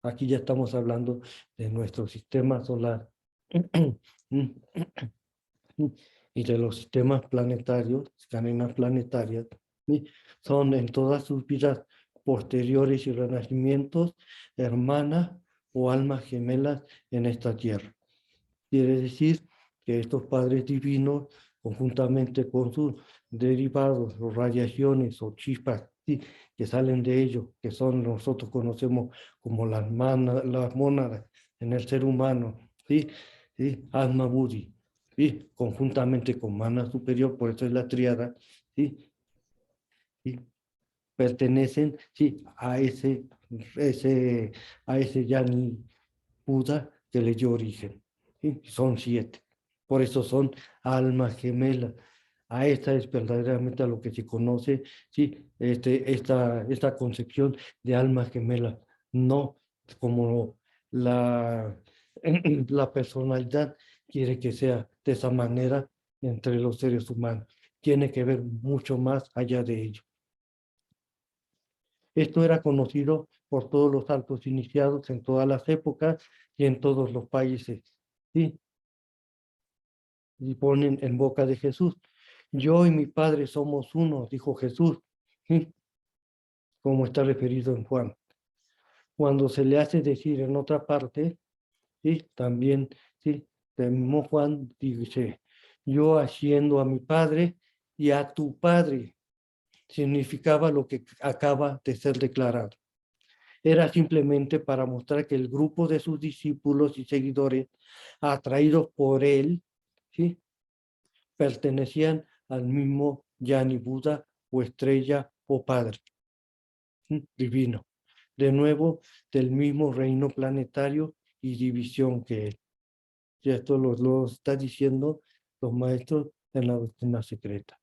Aquí ya estamos hablando de nuestro sistema solar y de los sistemas planetarios, cadenas planetarias, ¿sí?, son en todas sus vidas posteriores y renacimientos hermanas o almas gemelas en esta tierra. Quiere decir que estos padres divinos, conjuntamente con sus derivados, o radiaciones o chispas, ¿sí?, que salen de ellos, que son, nosotros conocemos como las mónadas en el ser humano, ¿sí?, ¿sí?, Atma Buddhi, ¿sí?, conjuntamente con mana superior, por eso es la tríada, ¿sí?, ¿sí?, pertenecen, ¿sí?, a ese Yani Buda que le dio origen. ¿Sí? Son 7. Por eso son almas gemelas. A esta es verdaderamente a lo que se conoce, ¿sí?, esta concepción de alma gemela, no como la, la personalidad quiere que sea de esa manera entre los seres humanos. Tiene que ver mucho más allá de ello. Esto era conocido por todos los altos iniciados en todas las épocas y en todos los países, ¿sí? Y ponen en boca de Jesús: yo y mi Padre somos uno, dijo Jesús, ¿sí?, como está referido en Juan. Cuando se le hace decir en otra parte, ¿sí?, también, ¿sí?, el mismo Juan dice: yo asciendo a mi Padre y a tu Padre, significaba lo que acaba de ser declarado. Era simplemente para mostrar que el grupo de sus discípulos y seguidores, atraídos por él, ¿sí?, pertenecían al mismo Yani Buda o estrella o padre, ¿sí?, divino, de nuevo del mismo reino planetario y división que él. Y esto lo está diciendo los maestros en la doctrina secreta.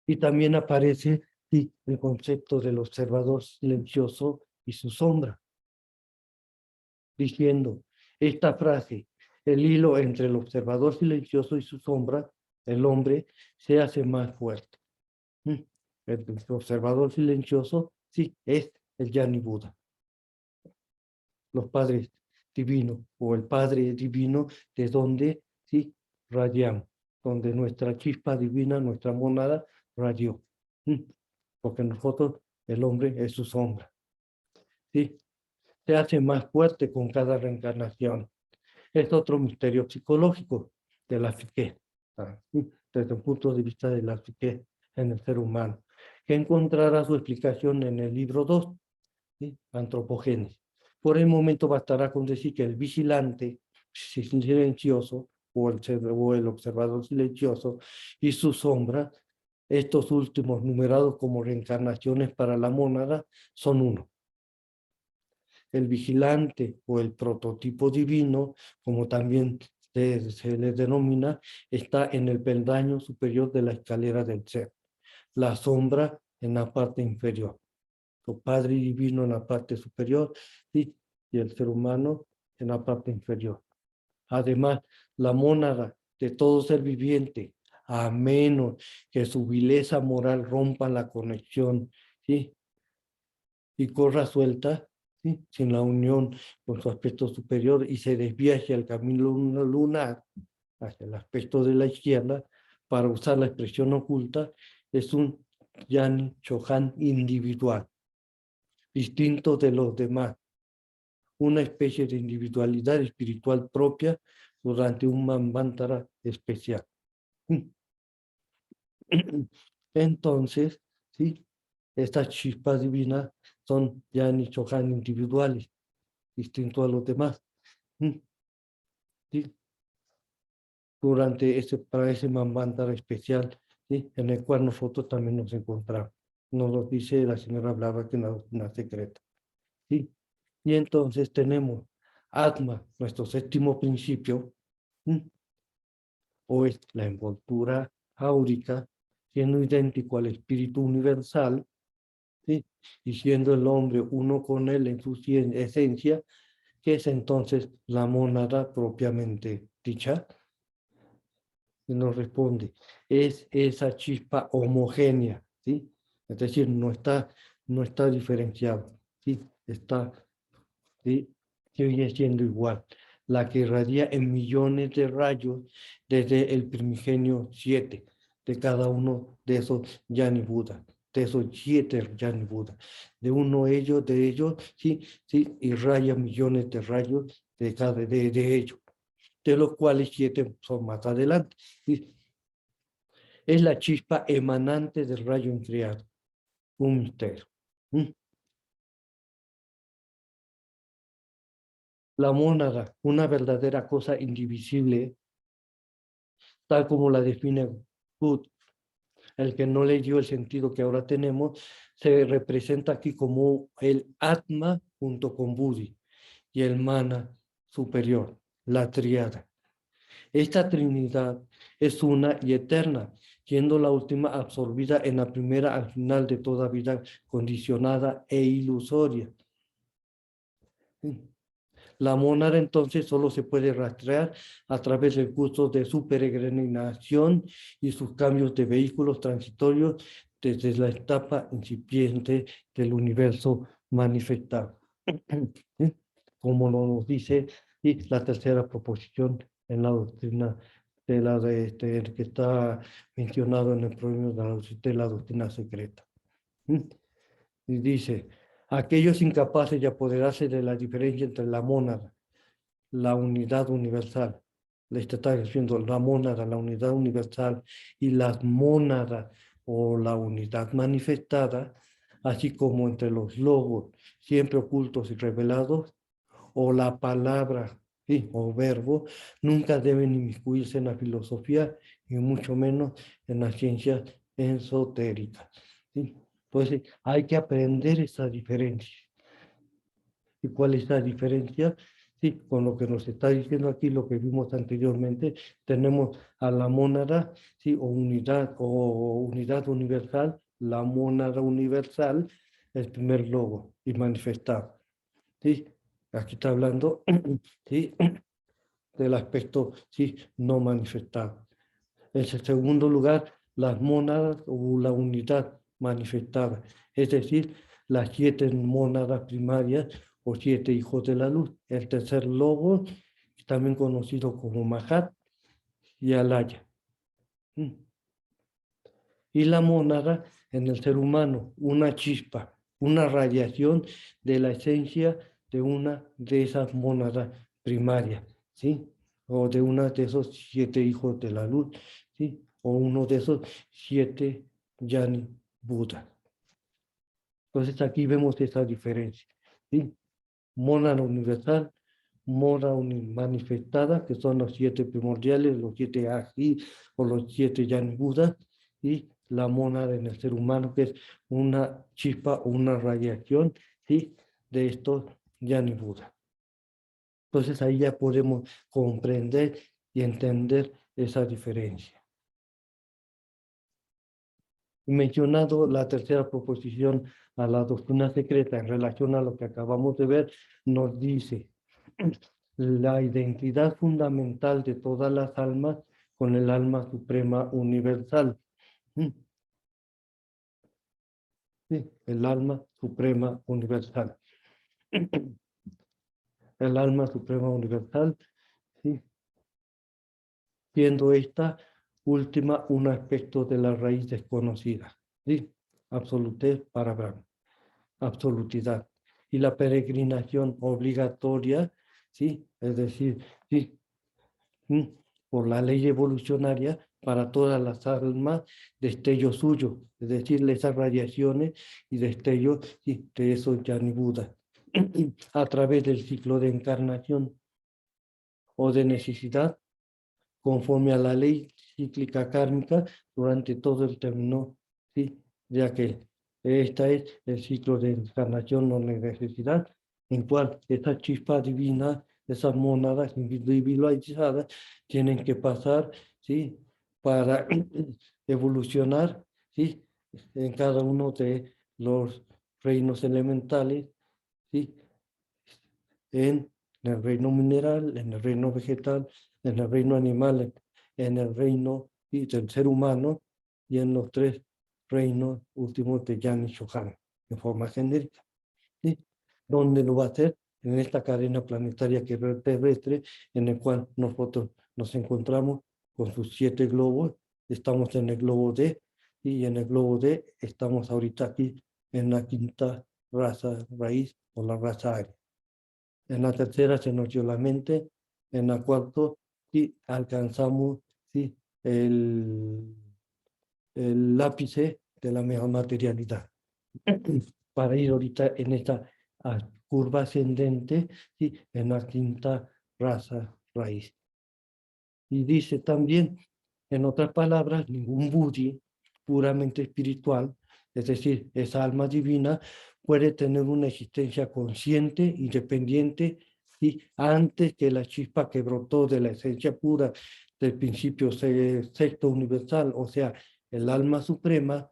Y también aparece, sí, el concepto del observador silencioso y su sombra, diciendo esta frase: el hilo entre el observador silencioso y su sombra el hombre se hace más fuerte. El observador silencioso, sí, es el Yani Buda. Los padres divinos o el Padre divino de donde, sí, radiamos, donde nuestra chispa divina, nuestra monada, radió. Porque nosotros, el hombre es su sombra. ¿Sí? Se hace más fuerte con cada reencarnación. Es otro misterio psicológico de la psique, desde el punto de vista de la psique en el ser humano, que encontrará su explicación en el libro 2, ¿sí? Antropogénesis. Por el momento bastará con decir que el vigilante silencioso o el observador silencioso y su sombra, estos últimos numerados como reencarnaciones para la mónada, son uno. El vigilante o el prototipo divino, como también se le denomina, está en el peldaño superior de la escalera del ser. La sombra en la parte inferior. El Padre divino en la parte superior, ¿sí? Y el ser humano en la parte inferior. Además, la mónada de todo ser viviente, a menos que su vileza moral rompa la conexión, ¿sí? Y corra suelta, ¿sí? Sin la unión con su aspecto superior y se desvía hacia el camino lunar, hacia el aspecto de la izquierda, para usar la expresión oculta, es un Yani Chohan individual, distinto de los demás, una especie de individualidad espiritual propia durante un manvantara especial. Entonces, ¿sí? Estas chispas divinas son Yani Chohan individuales, distinto a los demás. ¿Sí? Para ese manvantara especial, ¿sí? En el cual nosotros también nos encontramos. Nos lo dice la señora Blavatsky en la doctrina secreta. ¿Sí? Y entonces tenemos Atma, nuestro séptimo principio, o es la envoltura áurica, siendo idéntico al espíritu universal, ¿sí? Y siendo el hombre uno con él en su esencia, que es entonces la mónada propiamente dicha. Y nos responde, es esa chispa homogénea, ¿sí? Es decir, no está diferenciado, ¿sí? Está, ¿sí? Sigue siendo igual, la que irradia en millones de rayos desde el primigenio 7 de cada uno de esos Yani Buda, de esos 7 Yani Buda. De uno de ellos, sí, irradia millones de rayos de ellos, de los cuales 7 son más adelante. ¿Sí? Es la chispa emanante del rayo enfriado, un misterio. La mónada, una verdadera cosa indivisible, tal como la define Good, el que no le dio el sentido que ahora tenemos, se representa aquí como el Atma junto con Buddhi y el Mana superior, la triada. Esta Trinidad es una y eterna, siendo la última absorbida en la primera al final de toda vida condicionada e ilusoria. La mónada entonces solo se puede rastrear a través del curso de su peregrinación y sus cambios de vehículos transitorios desde la etapa incipiente del universo manifestado. Como nos dice la tercera proposición en la doctrina que está mencionado en el problema de la doctrina secreta. Y dice, aquellos incapaces de apoderarse de la diferencia entre la mónada, la unidad universal, le está diciendo la mónada, la unidad universal, y las mónadas o la unidad manifestada, así como entre los logos siempre ocultos y revelados, o la palabra, ¿sí? O verbo, nunca deben inmiscuirse en la filosofía y mucho menos en las ciencias esotéricas. ¿Sí? Entonces hay que aprender esa diferencia. ¿Y cuál es la diferencia? Sí, con lo que nos está diciendo aquí, lo que vimos anteriormente, tenemos a la mónada, sí, o unidad universal, la mónada universal, el primer logo y manifestado. ¿Sí? Aquí está hablando, ¿sí? Del aspecto, sí, no manifestado. En segundo lugar, las mónadas o la unidad manifestada, es decir, las 7 mónadas primarias o 7 hijos de la luz. El tercer logo, también conocido como Mahat y Alaya. Y la mónada en el ser humano, una chispa, una radiación de la esencia de una de esas mónadas primarias, ¿sí? O de una de esos 7 hijos de la luz, ¿sí? O uno de esos 7 Yani Buda. Entonces aquí vemos esa diferencia, ¿sí? Mónada universal, mónada manifestada, que son los 7 primordiales, los 7 Aji o los 7 Yani Budas, y la mónada en el ser humano, que es una chispa o una radiación, ¿sí? De estos Yani Budas. Entonces ahí ya podemos comprender y entender esa diferencia. Mencionado la tercera proposición a la doctrina secreta en relación a lo que acabamos de ver, nos dice la identidad fundamental de todas las almas con el alma suprema universal. Sí, el alma suprema universal. El alma suprema universal, ¿sí? Siendo esta última un aspecto de la raíz desconocida, ¿sí? Absolutez para Brahma, absolutidad. Y la peregrinación obligatoria, ¿sí? Es decir, ¿sí? Por la ley evolucionaria para todas las almas, destello suyo, es decir, esas radiaciones y destellos ¿sí? de esos Yani Buda, a través del ciclo de encarnación o de necesidad, conforme a la ley cíclica kármica durante todo el término, ¿sí? Ya que esta es el ciclo de encarnación o de necesidad, en cual esta chispa divina, esas mónadas individualizadas, tienen que pasar, ¿sí? Para evolucionar, ¿sí? En cada uno de los reinos elementales, ¿sí? En el reino mineral, en el reino vegetal, en el reino animal, en el reino ¿sí? del ser humano y en los 3 reinos últimos de Yan y Shohan, en forma genérica. ¿Sí? ¿Dónde lo va a hacer? En esta cadena planetaria terrestre, en el cual nosotros nos encontramos con sus 7 globos. Estamos en el globo D, y en el globo D estamos ahorita aquí en la 5ª raza raíz o la raza aria. En la tercera se nos dio la mente, en la 4ª sí alcanzamos sí, el ápice de la mejor materialidad. Para ir ahorita en esta curva ascendente, ¿sí? En la 5ª raza raíz. Y dice también, en otras palabras, ningún Budi puramente espiritual, es decir, esa alma divina, puede tener una existencia consciente, independiente, y antes que la chispa que brotó de la esencia pura del principio sexto universal, o sea, el alma suprema,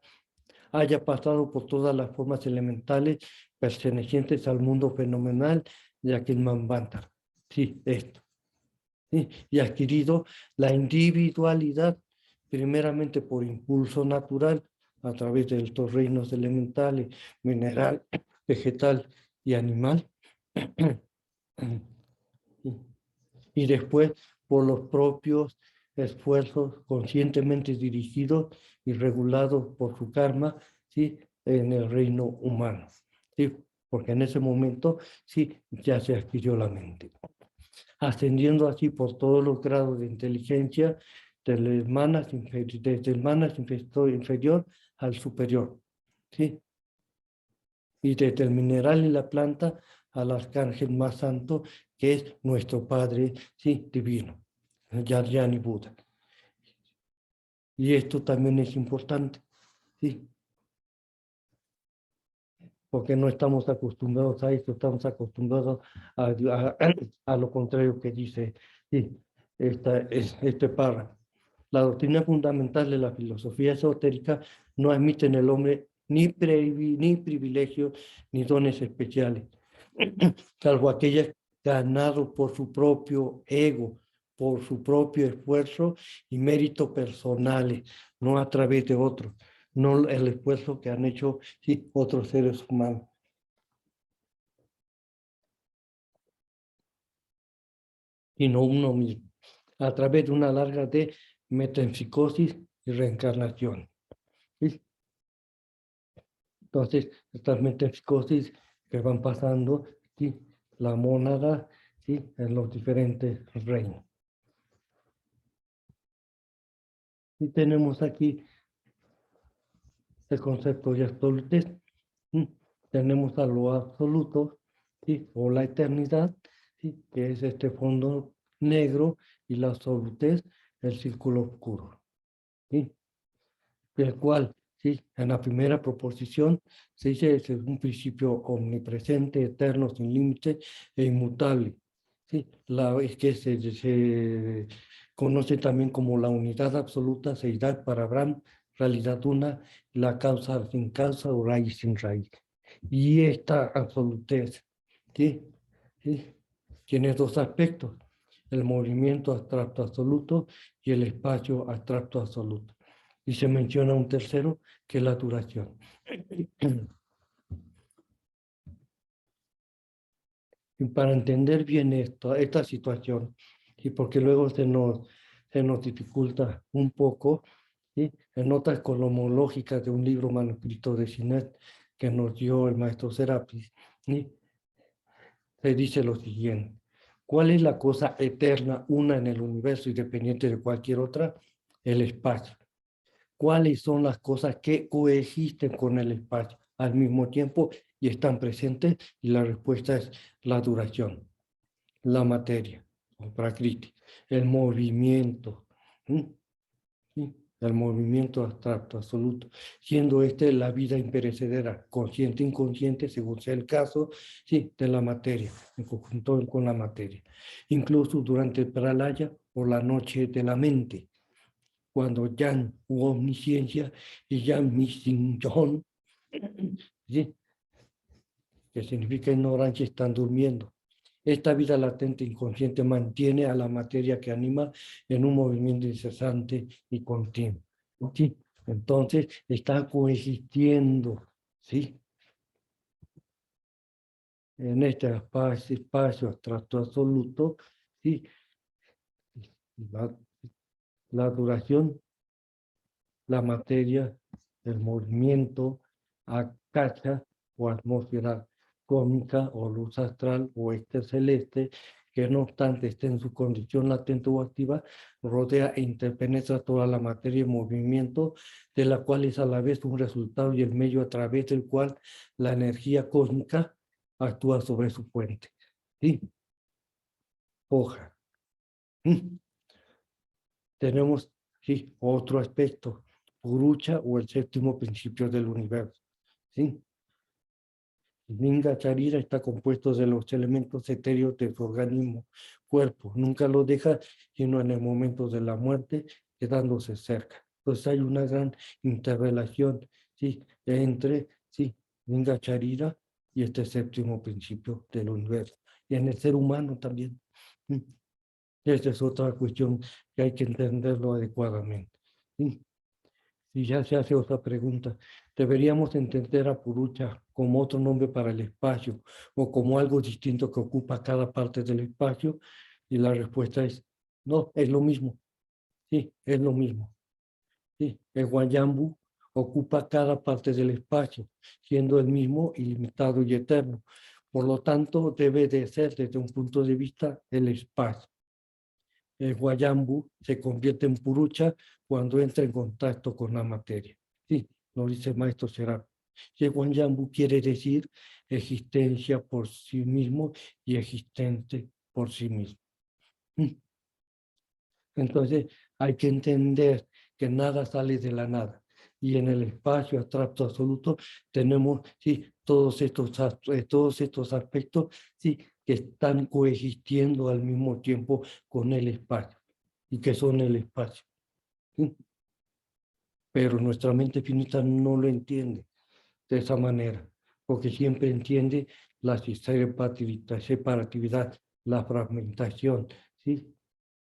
haya pasado por todas las formas elementales pertenecientes al mundo fenomenal de aquel Manvantara. Sí, esto. ¿Sí? Y adquirido la individualidad, primeramente por impulso natural, a través de estos reinos elementales, mineral, vegetal y animal, y después por los propios esfuerzos conscientemente dirigidos y regulados por su karma, ¿sí? En el reino humano, ¿sí? Porque en ese momento sí ya se adquirió la mente, ascendiendo así por todos los grados de inteligencia desde el manas inferior al superior, ¿sí? Y desde el mineral y la planta al arcángel más santo, que es nuestro Padre, ¿sí? Divino, Yani Buda. Y esto también es importante, ¿sí? Porque no estamos acostumbrados a esto, estamos acostumbrados a lo contrario que dice ¿sí? Este párrafo. La doctrina fundamental de la filosofía esotérica no admite en el hombre ni privilegios ni dones especiales, salvo aquellas ganados por su propio ego, por su propio esfuerzo y mérito personales, no a través de otros, no el esfuerzo que han hecho sí, otros seres humanos. Sino uno mismo, a través de una larga de metempsicosis y reencarnación. ¿Sí? Entonces, estas metempsicosis que van pasando, ¿sí? La mónada, ¿sí? En los diferentes reinos. Y tenemos aquí el concepto de absolutez. ¿Sí? Tenemos a lo absoluto, ¿sí? O la eternidad, ¿sí? Que es este fondo negro, y la absolutez, el círculo oscuro. ¿Sí? El cual, ¿sí? En la primera proposición se dice que es un principio omnipresente, eterno, sin límite e inmutable. ¿Sí? Es que se conoce también como la unidad absoluta, seidad para Abraham, realidad una, la causa sin causa o raíz sin raíz. Y esta absolutez, ¿sí? ¿Sí? Tiene dos aspectos: el movimiento abstracto absoluto y el espacio abstracto absoluto. Y se menciona un tercero, que es la duración. Y para entender bien esta situación, y porque luego se nos dificulta un poco, ¿sí? En notas cosmológicas de un libro manuscrito de Sinet que nos dio el maestro Serapis, ¿sí? Se dice lo siguiente: ¿cuál es la cosa eterna, una en el universo, independiente de cualquier otra? El espacio. ¿Cuáles son las cosas que coexisten con el espacio al mismo tiempo y están presentes? Y la respuesta es la duración, la materia, o prakriti, el movimiento, ¿sí? ¿Sí? El movimiento abstracto, absoluto, siendo la vida imperecedera, consciente, inconsciente, según sea el caso, sí, de la materia, en conjunto con la materia. Incluso durante el pralaya o la noche de la mente, cuando ya hubo omnisciencia y ya misinjon, ¿sí? Que significa ignorancia, están durmiendo. Esta vida latente inconsciente mantiene a la materia que anima en un movimiento incesante y continuo. ¿Sí? Entonces está coexistiendo, ¿sí? En este espacio abstracto absoluto, ¿sí? La, la duración, la materia, el movimiento, akasha o atmósfera cósmica o luz astral o celeste, que no obstante esté en su condición latente o activa, rodea e interpenetra toda la materia en movimiento, de la cual es a la vez un resultado y el medio a través del cual la energía cósmica actúa sobre su fuente. ¿Sí? Hoja. Tenemos, sí, otro aspecto, Purucha o el séptimo principio del universo. ¿Sí? Linga Charira está compuesto de los elementos etéreos de su organismo, cuerpo. Nunca lo deja, sino en el momento de la muerte, quedándose cerca. Entonces hay una gran interrelación, ¿sí? Entre, sí, Linga Charira y este séptimo principio del universo. Y en el ser humano también. ¿Sí? Esta es otra cuestión que hay que entenderlo adecuadamente. ¿Sí? Y ya se hace otra pregunta: ¿deberíamos entender a Purucha como otro nombre para el espacio o como algo distinto que ocupa cada parte del espacio? Y la respuesta es no, es lo mismo. Sí, es lo mismo. Sí, el Guayambu ocupa cada parte del espacio, siendo el mismo ilimitado y eterno. Por lo tanto, debe de ser, desde un punto de vista, el espacio. El Guayambu se convierte en Purucha cuando entra en contacto con la materia. Sí, lo dice el maestro Serapis. Y el Guayambu quiere decir existencia por sí mismo y existente por sí mismo. Entonces hay que entender que nada sale de la nada. Y en el espacio abstracto absoluto tenemos, sí, todos estos aspectos, sí, que están coexistiendo al mismo tiempo con el espacio y que son el espacio. ¿Sí? Pero nuestra mente finita no lo entiende de esa manera, porque siempre entiende la separatividad, la fragmentación, ¿sí?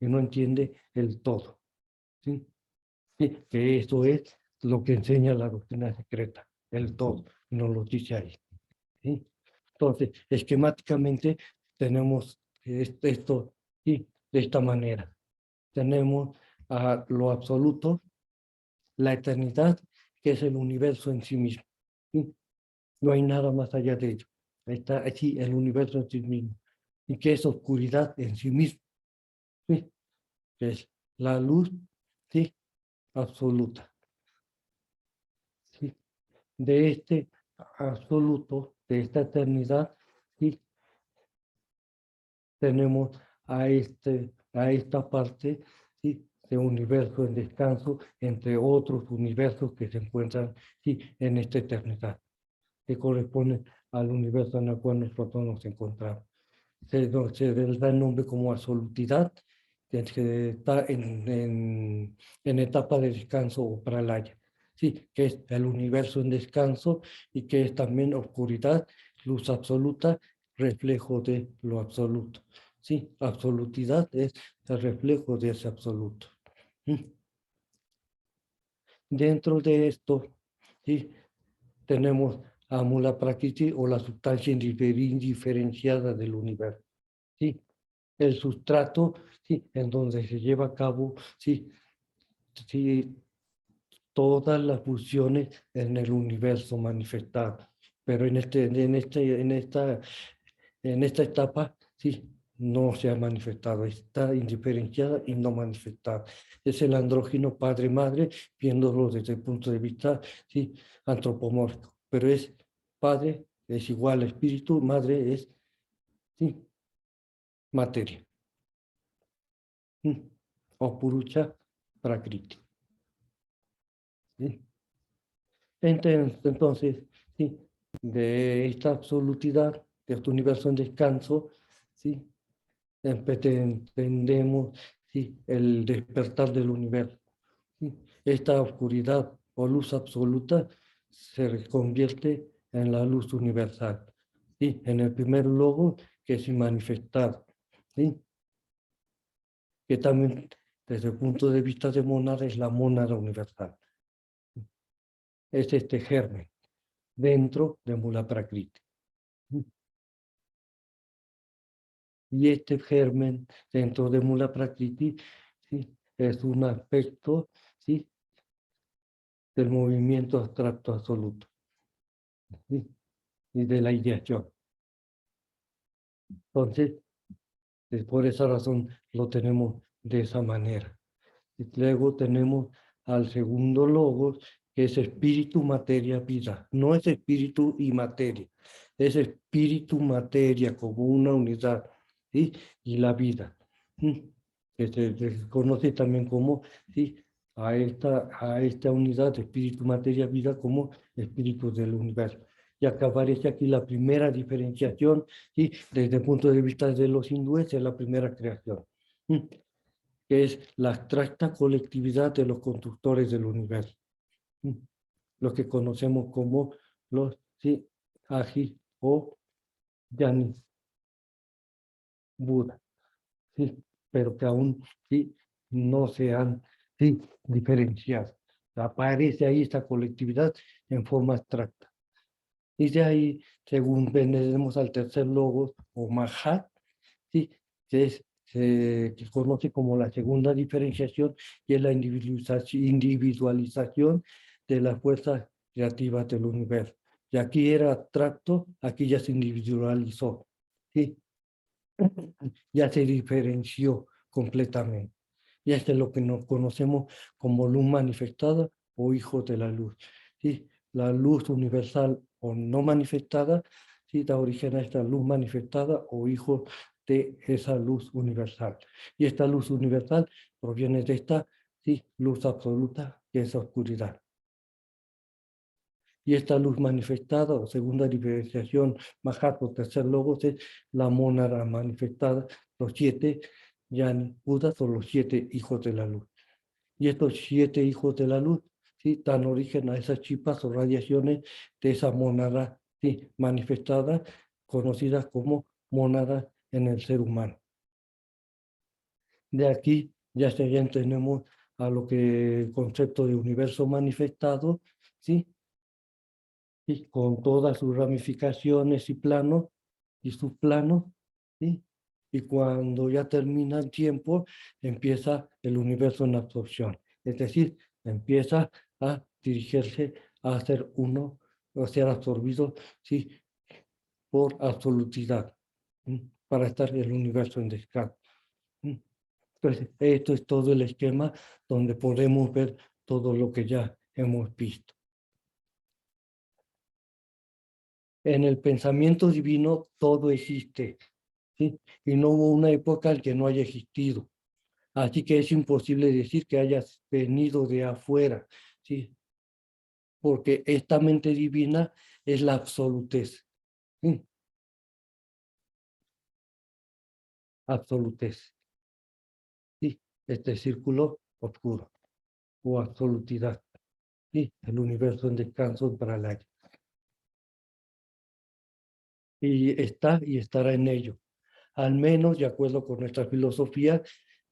que no entiende el todo. ¿Sí? Sí, que eso es lo que enseña la doctrina secreta, el todo, nos lo dice ahí. ¿Sí? Entonces, esquemáticamente tenemos esto, ¿sí? De esta manera. Tenemos a lo absoluto, la eternidad, que es el universo en sí mismo. ¿Sí? No hay nada más allá de ello. Está aquí el universo en sí mismo. Y que es oscuridad en sí mismo. ¿Sí? Que es la luz, ¿sí? Absoluta. ¿Sí? De este absoluto, de esta eternidad, ¿sí? Tenemos a esta parte, ¿sí? De universo en descanso, entre otros universos que se encuentran, ¿sí? En esta eternidad, que corresponde al universo en el cual nosotros nos encontramos. Se le da el nombre como absolutidad, que está en etapa de descanso o pralaya, sí, que es el universo en descanso y que es también oscuridad, luz absoluta, reflejo de lo absoluto. Sí, absolutidad es el reflejo de ese absoluto. Dentro de esto, sí, tenemos a Mula Prakriti o la sustancia indiferenciada del universo. ¿Sí? El sustrato, ¿sí? En donde se lleva a cabo, ¿sí? Sí, todas las fusiones en el universo manifestado. Pero en esta etapa, sí, no se ha manifestado, está indiferenciada y no manifestada. Es el andrógino padre-madre, viéndolo desde el punto de vista, sí, antropomórfico. Pero es padre, es igual a espíritu, madre es, sí, materia. O purucha prakriti. ¿Sí? Entonces, ¿sí? De esta absolutidad, de este universo en descanso, ¿sí? Entendemos, ¿sí? El despertar del universo. ¿Sí? Esta oscuridad o luz absoluta se convierte en la luz universal, ¿sí? En el primer logo que es inmanifestado, ¿sí? Que también desde el punto de vista de mónada es la mónada universal. Es este germen dentro de Mula Prakriti. Y este germen dentro de Mula Prakriti, ¿sí? Es un aspecto, ¿sí? Del movimiento abstracto absoluto, ¿sí? Y de la ideación. Entonces, por esa razón lo tenemos de esa manera. Y luego tenemos al segundo logos, que es espíritu, materia, vida. No es espíritu y materia, es espíritu, materia como una unidad, ¿sí? Y la vida, ¿sí? Que se conoce también como, ¿sí? A esta unidad de espíritu, materia, vida como espíritu del universo. Y acá aparece aquí la primera diferenciación, ¿sí? Desde el punto de vista de los hindúes, es la primera creación. ¿Sí? Que es la abstracta colectividad de los constructores del universo, lo que conocemos como los, ¿sí? Agi o Yani, Buda, ¿sí? Pero que aún, ¿sí? No se han, ¿sí? Diferenciado. Aparece ahí esta colectividad en forma abstracta. Y de ahí, según venimos al tercer logo o Mahat, ¿sí? Que es que conoce como la segunda diferenciación, y es la individualización de las fuerzas creativas del universo. Y aquí era abstracto, aquí ya se individualizó, ¿sí? Ya se diferenció completamente. Y este es lo que nos conocemos como luz manifestada o hijos de la luz, ¿sí? La luz universal o no manifestada, ¿sí? Da origen a esta luz manifestada o hijos de esa luz universal. Y esta luz universal proviene de esta, ¿sí? Luz absoluta, que es oscuridad. Y esta luz manifestada o segunda diferenciación, Mahat o tercer logos, es la mónada manifestada, los 7 Yani Budas o los 7 hijos de la luz. Y estos 7 hijos de la luz, ¿sí? Dan origen a esas chispas o radiaciones de esa mónada, ¿sí? Manifestada, conocidas como mónada en el ser humano. De aquí ya tenemos a lo que el concepto de universo manifestado, ¿sí? Y con todas sus ramificaciones y planos y subplanos, ¿sí? Y cuando ya termina el tiempo, empieza el universo en absorción. Es decir, empieza a dirigirse a ser uno, o ser absorbido, ¿sí? Por absolutidad, ¿sí? Para estar el universo en descanso. ¿Sí? Entonces, esto es todo el esquema donde podemos ver todo lo que ya hemos visto. En el pensamiento divino todo existe, ¿sí? Y no hubo una época en que no haya existido. Así que es imposible decir que hayas venido de afuera, ¿sí? Porque esta mente divina es la absolutez, ¿sí? Absolutez, ¿sí? Este círculo oscuro o absolutidad, ¿sí? El universo en descanso para el aire. Y está y estará en ello. Al menos, de acuerdo con nuestra filosofía,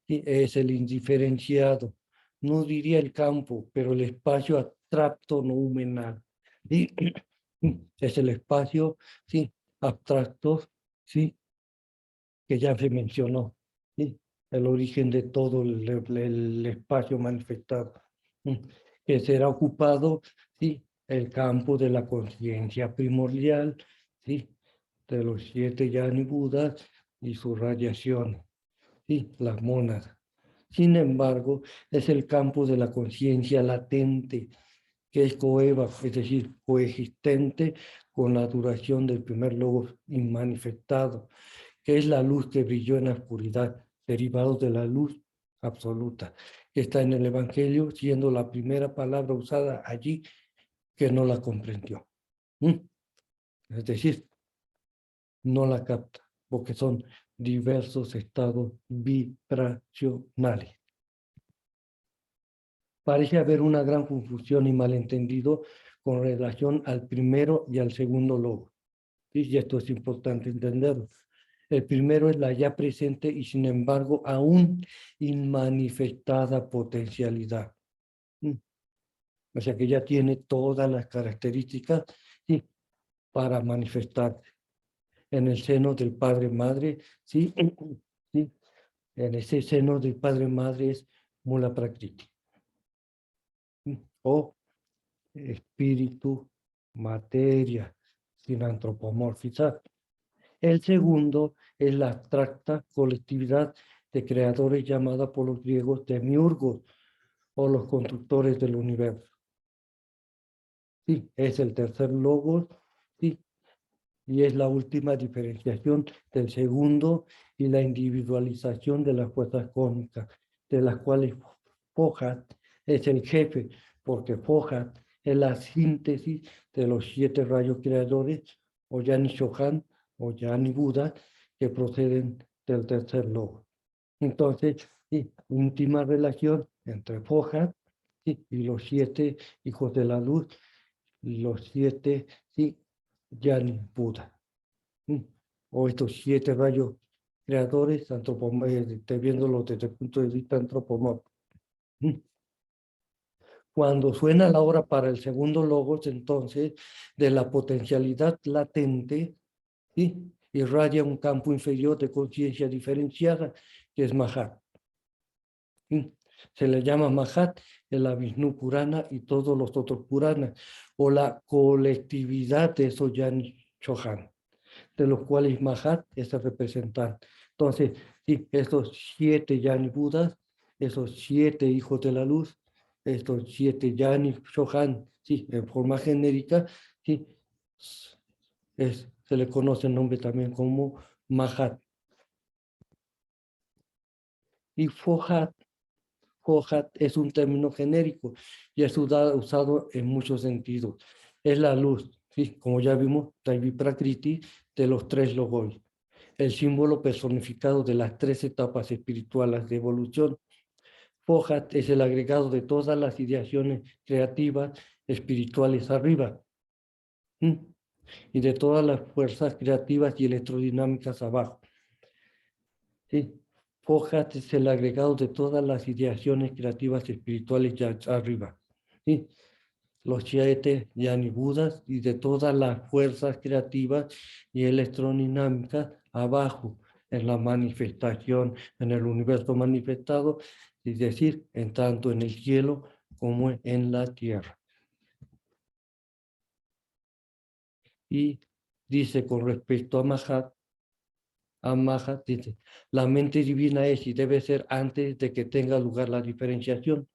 ¿sí? Es el indiferenciado. No diría el campo, pero el espacio abstracto no humanal. ¿Sí? Es el espacio, ¿sí? Abstracto, ¿sí? Que ya se mencionó, ¿sí? El origen de todo el espacio manifestado, ¿sí? Que será ocupado, ¿sí? El campo de la conciencia primordial, ¿sí? De los 7 yani Budas y sus radiaciones, ¿sí? Las mónadas. Sin embargo, es el campo de la conciencia latente, que es coeva, es decir, coexistente con la duración del primer logos inmanifestado, que es la luz que brilló en la oscuridad, derivado de la luz absoluta, que está en el Evangelio, siendo la primera palabra usada allí que no la comprendió. Es decir, no la capta, porque son diversos estados vibracionales. Parece haber una gran confusión y malentendido con relación al primero y al segundo logo. ¿Sí? Y esto es importante entenderlo. El primero es la ya presente y sin embargo aún inmanifestada potencialidad. O sea que ya tiene todas las características, ¿sí? Para manifestar en el seno del Padre-Madre, ¿sí? ¿Sí? En ese seno del Padre-Madre es Mula Prakriti, ¿sí? O espíritu, materia, sin antropomorfizar. El segundo es la abstracta colectividad de creadores llamada por los griegos demiurgos o los constructores del universo. Sí, es el tercer logos, sí, y es la última diferenciación del segundo y la individualización de las fuerzas cósmicas, de las cuales Fohat es el jefe, porque Fohat es la síntesis de los 7 rayos creadores, o Yani Shohan, o Yani Buda, que proceden del tercer logo. Entonces, sí, íntima relación entre Fohat, sí, y los 7 hijos de la luz, y los 7, sí, Yani Buda. O estos 7 rayos creadores, viéndolo desde el punto de vista antropomórfico. Cuando suena la hora para el segundo logos, entonces, de la potencialidad latente, ¿sí? Irradia un campo inferior de conciencia diferenciada, que es Mahat. ¿Sí? Se le llama Mahat el Vishnu Purana y todos los otros Puranas, o la colectividad de esos Yani Chohan, de los cuales Mahat es el representante. Entonces, sí, estos 7 Yani Budas, esos 7 hijos de la luz, estos 7 Yani Shohan, sí, en forma genérica, sí, se le conoce el nombre también como Mahat. Y Fohat es un término genérico y es usado en muchos sentidos. Es la luz, ¿sí? Como ya vimos, Traivi Prakriti, de los 3 logos. El símbolo personificado de las 3 etapas espirituales de evolución. Fohat es el agregado de todas las ideaciones creativas espirituales arriba, y de todas las fuerzas creativas y electrodinámicas abajo. ¿Sí? Fohat es el agregado de todas las ideaciones creativas espirituales ya arriba. ¿Sí? Los 7 Yani Budas y de todas las fuerzas creativas y electrodinámicas abajo, en la manifestación, en el universo manifestado, es decir, en tanto en el cielo como en la tierra. Y dice con respecto a Mahat, dice, la mente divina es y debe ser antes de que tenga lugar la diferenciación.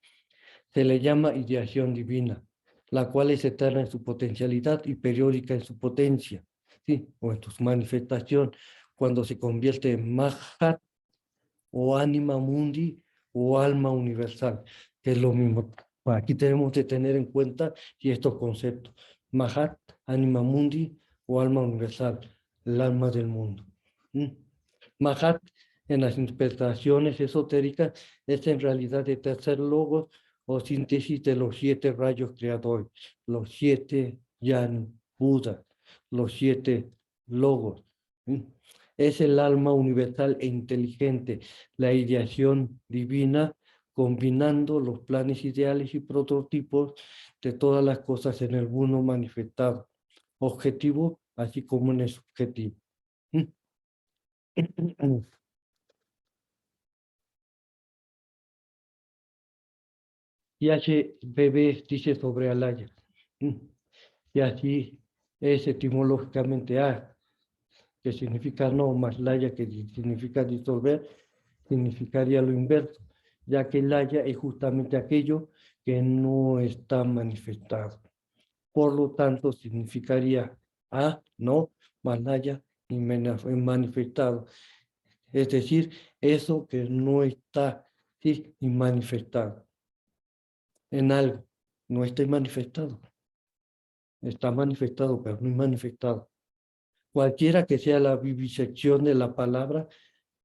Se le llama ideación divina, la cual es eterna en su potencialidad y periódica en su potencia, ¿sí? O en su manifestación, cuando se convierte en Mahat o anima mundi o alma universal, que es lo mismo. Aquí tenemos que tener en cuenta estos conceptos. Mahat, anima mundi o alma universal, el alma del mundo. Mahat, en las interpretaciones esotéricas, es en realidad el tercer logos o síntesis de los 7 rayos creadores, los 7 Yani, Buda, los 7 logos. Es el alma universal e inteligente, la ideación divina, combinando los planes ideales y prototipos de todas las cosas en el mundo manifestado, objetivo así como en el subjetivo. Y HBB dice sobre Alaya. Y así es etimológicamente A, que significa no, más Laya, que significa disolver, significaría lo inverso, ya que Laya es justamente aquello que no está manifestado. Por lo tanto, significaría A, no, más Laya y manifestado. Es decir, eso que no está, sí, y manifestado en algo, no está manifestado. Está manifestado, pero no manifestado. Cualquiera que sea la vivisección de la palabra,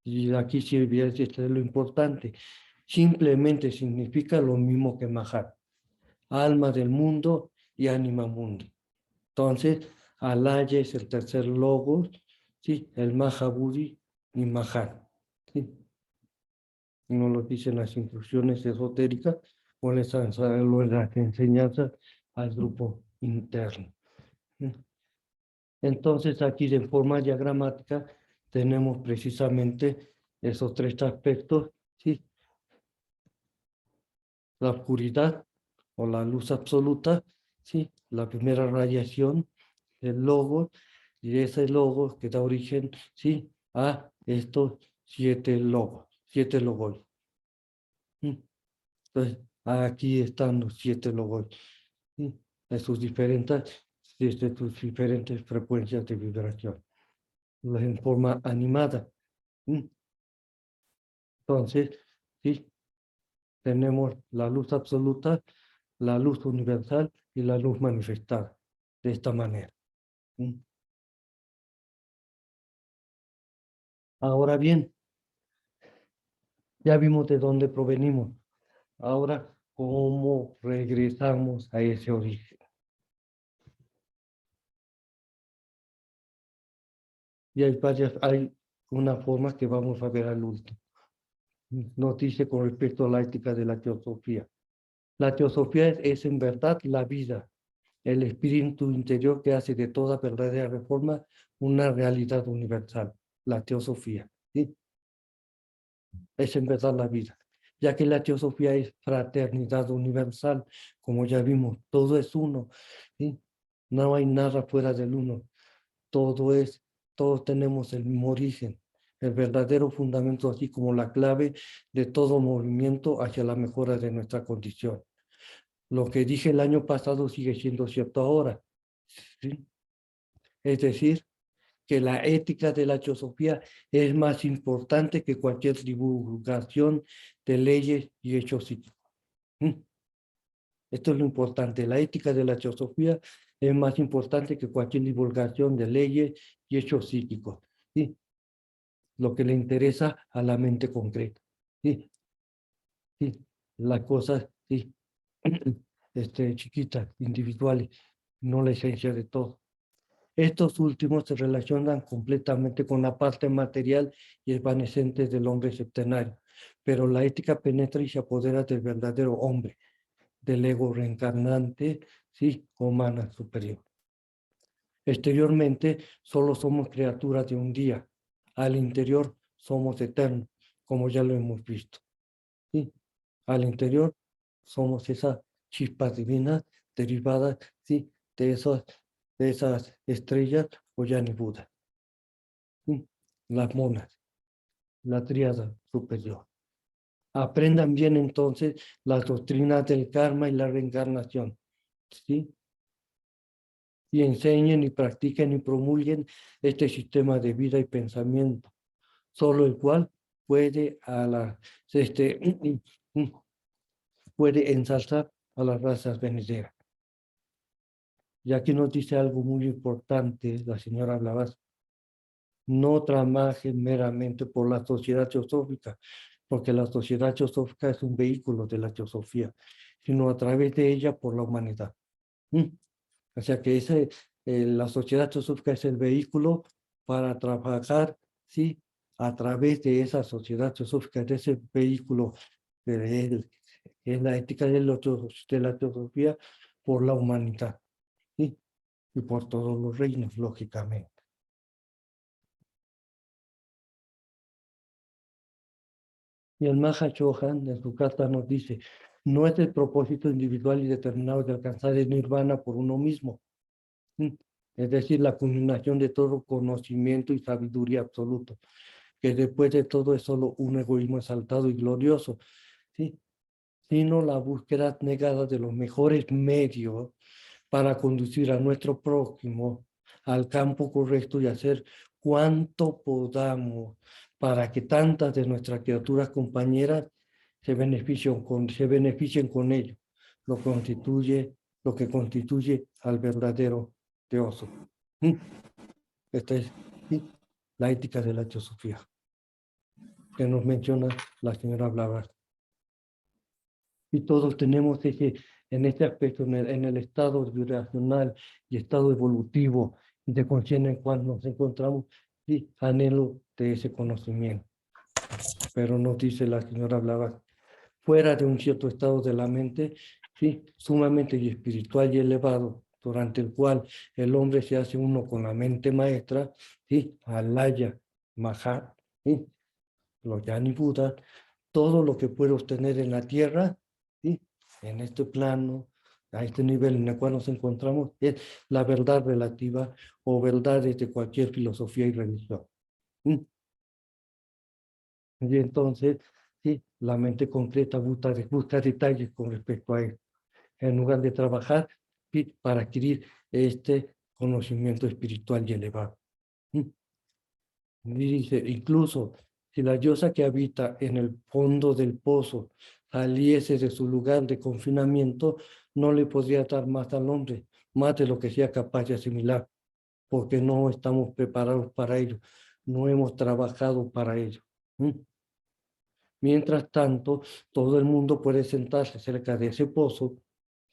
y aquí sí esto es lo importante, simplemente significa lo mismo que Mahat, alma del mundo y ánima mundi. Entonces, Alaya es el tercer logos, ¿sí? El Mahabudhi y Mahat. ¿Sí? Nos lo dicen las instrucciones esotéricas o las enseñanzas al grupo interno. Entonces, aquí de forma diagramática tenemos precisamente esos 3 aspectos, ¿sí? La oscuridad o la luz absoluta, ¿sí? La primera radiación del logos, y ese logos que da origen, ¿sí? A estos 7 logos, 7 logos. Entonces, aquí están los 7 logos, ¿sí? De sus diferentes frecuencias de vibración, en forma animada. Entonces, sí, tenemos la luz absoluta, la luz universal y la luz manifestada, de esta manera. Ahora bien, ya vimos de dónde provenimos. Ahora, ¿cómo regresamos a ese origen? Y hay una forma que vamos a ver al último. Nos dice con respecto a la ética de la teosofía. La teosofía es en verdad la vida, el espíritu interior que hace de toda verdadera reforma una realidad universal, la teosofía. ¿Sí? Es en verdad la vida, ya que la teosofía es fraternidad universal, como ya vimos, todo es uno. ¿Sí? No hay nada fuera del uno, todos tenemos el mismo origen, el verdadero fundamento, así como la clave de todo movimiento hacia la mejora de nuestra condición. Lo que dije el año pasado sigue siendo cierto ahora, ¿sí? Es decir, que la ética de la teosofía es más importante que cualquier divulgación de leyes y hechos psíquicos. Esto es lo importante. La ética de la teosofía es más importante que cualquier divulgación de leyes y hechos psíquicos. ¿Sí? Lo que le interesa a la mente concreta. ¿Sí? ¿Sí? Las cosas, sí. Chiquitas, individuales, no la esencia de todo. Estos últimos se relacionan completamente con la parte material y evanescente del hombre septenario, pero la ética penetra y se apodera del verdadero hombre, del ego reencarnante, sí, humana superior. Exteriormente, solo somos criaturas de un día. Al interior, somos eternos, como ya lo hemos visto. ¿Sí? Al interior, somos esas chispas divinas derivadas, ¿sí?, de esas estrellas o yani Buda. ¿Sí? Las monas, la tríada superior. Aprendan bien entonces las doctrinas del karma y la reencarnación. ¿Sí? Y enseñen y practiquen y promulguen este sistema de vida y pensamiento, solo el cual puede, puede ensalzar a las razas venideras. Y aquí nos dice algo muy importante la señora Blavatsky: no trabajen meramente por la sociedad teosófica, porque la sociedad teosófica es un vehículo de la teosofía, sino a través de ella por la humanidad. O sea que la sociedad teosófica es el vehículo para trabajar, ¿sí?, a través de esa sociedad teosófica, de ese vehículo que es la ética de la teosofía por la humanidad, ¿sí?, y por todos los reinos, lógicamente. Y el Mahachohan en su carta nos dice: no es el propósito individual y determinado de alcanzar el nirvana por uno mismo, es decir, la culminación de todo conocimiento y sabiduría absoluto, que después de todo es solo un egoísmo exaltado y glorioso, ¿sí?, sino la búsqueda negada de los mejores medios para conducir a nuestro prójimo al campo correcto y hacer cuanto podamos para que tantas de nuestras criaturas compañeras se beneficien con ello, lo que constituye al verdadero teoso. Esta es, ¿sí?, la ética de la teosofía que nos menciona la señora Blavatsky. Y todos tenemos en este aspecto, en el estado vibracional y estado evolutivo de conciencia en cual nos encontramos, sí, anhelo de ese conocimiento. Pero nos dice la señora Blavatsky: fuera de un cierto estado de la mente, sí, sumamente y espiritual y elevado, durante el cual el hombre se hace uno con la mente maestra, sí, Alaya, Mahat, sí, los Yani Buda, todo lo que puede obtener en la tierra, ¿sí?, en este plano, a este nivel en el cual nos encontramos, es la verdad relativa o verdades de cualquier filosofía y religión. ¿Sí? Y entonces, sí, la mente concreta busca detalles con respecto a esto, en lugar de trabajar, ¿sí?, para adquirir este conocimiento espiritual y elevado. ¿Sí? Y dice: incluso si la diosa que habita en el fondo del pozo saliese de su lugar de confinamiento, no le podría dar más al hombre, más de lo que sea capaz de asimilar, porque no estamos preparados para ello, no hemos trabajado para ello. Mientras tanto, todo el mundo puede sentarse cerca de ese pozo,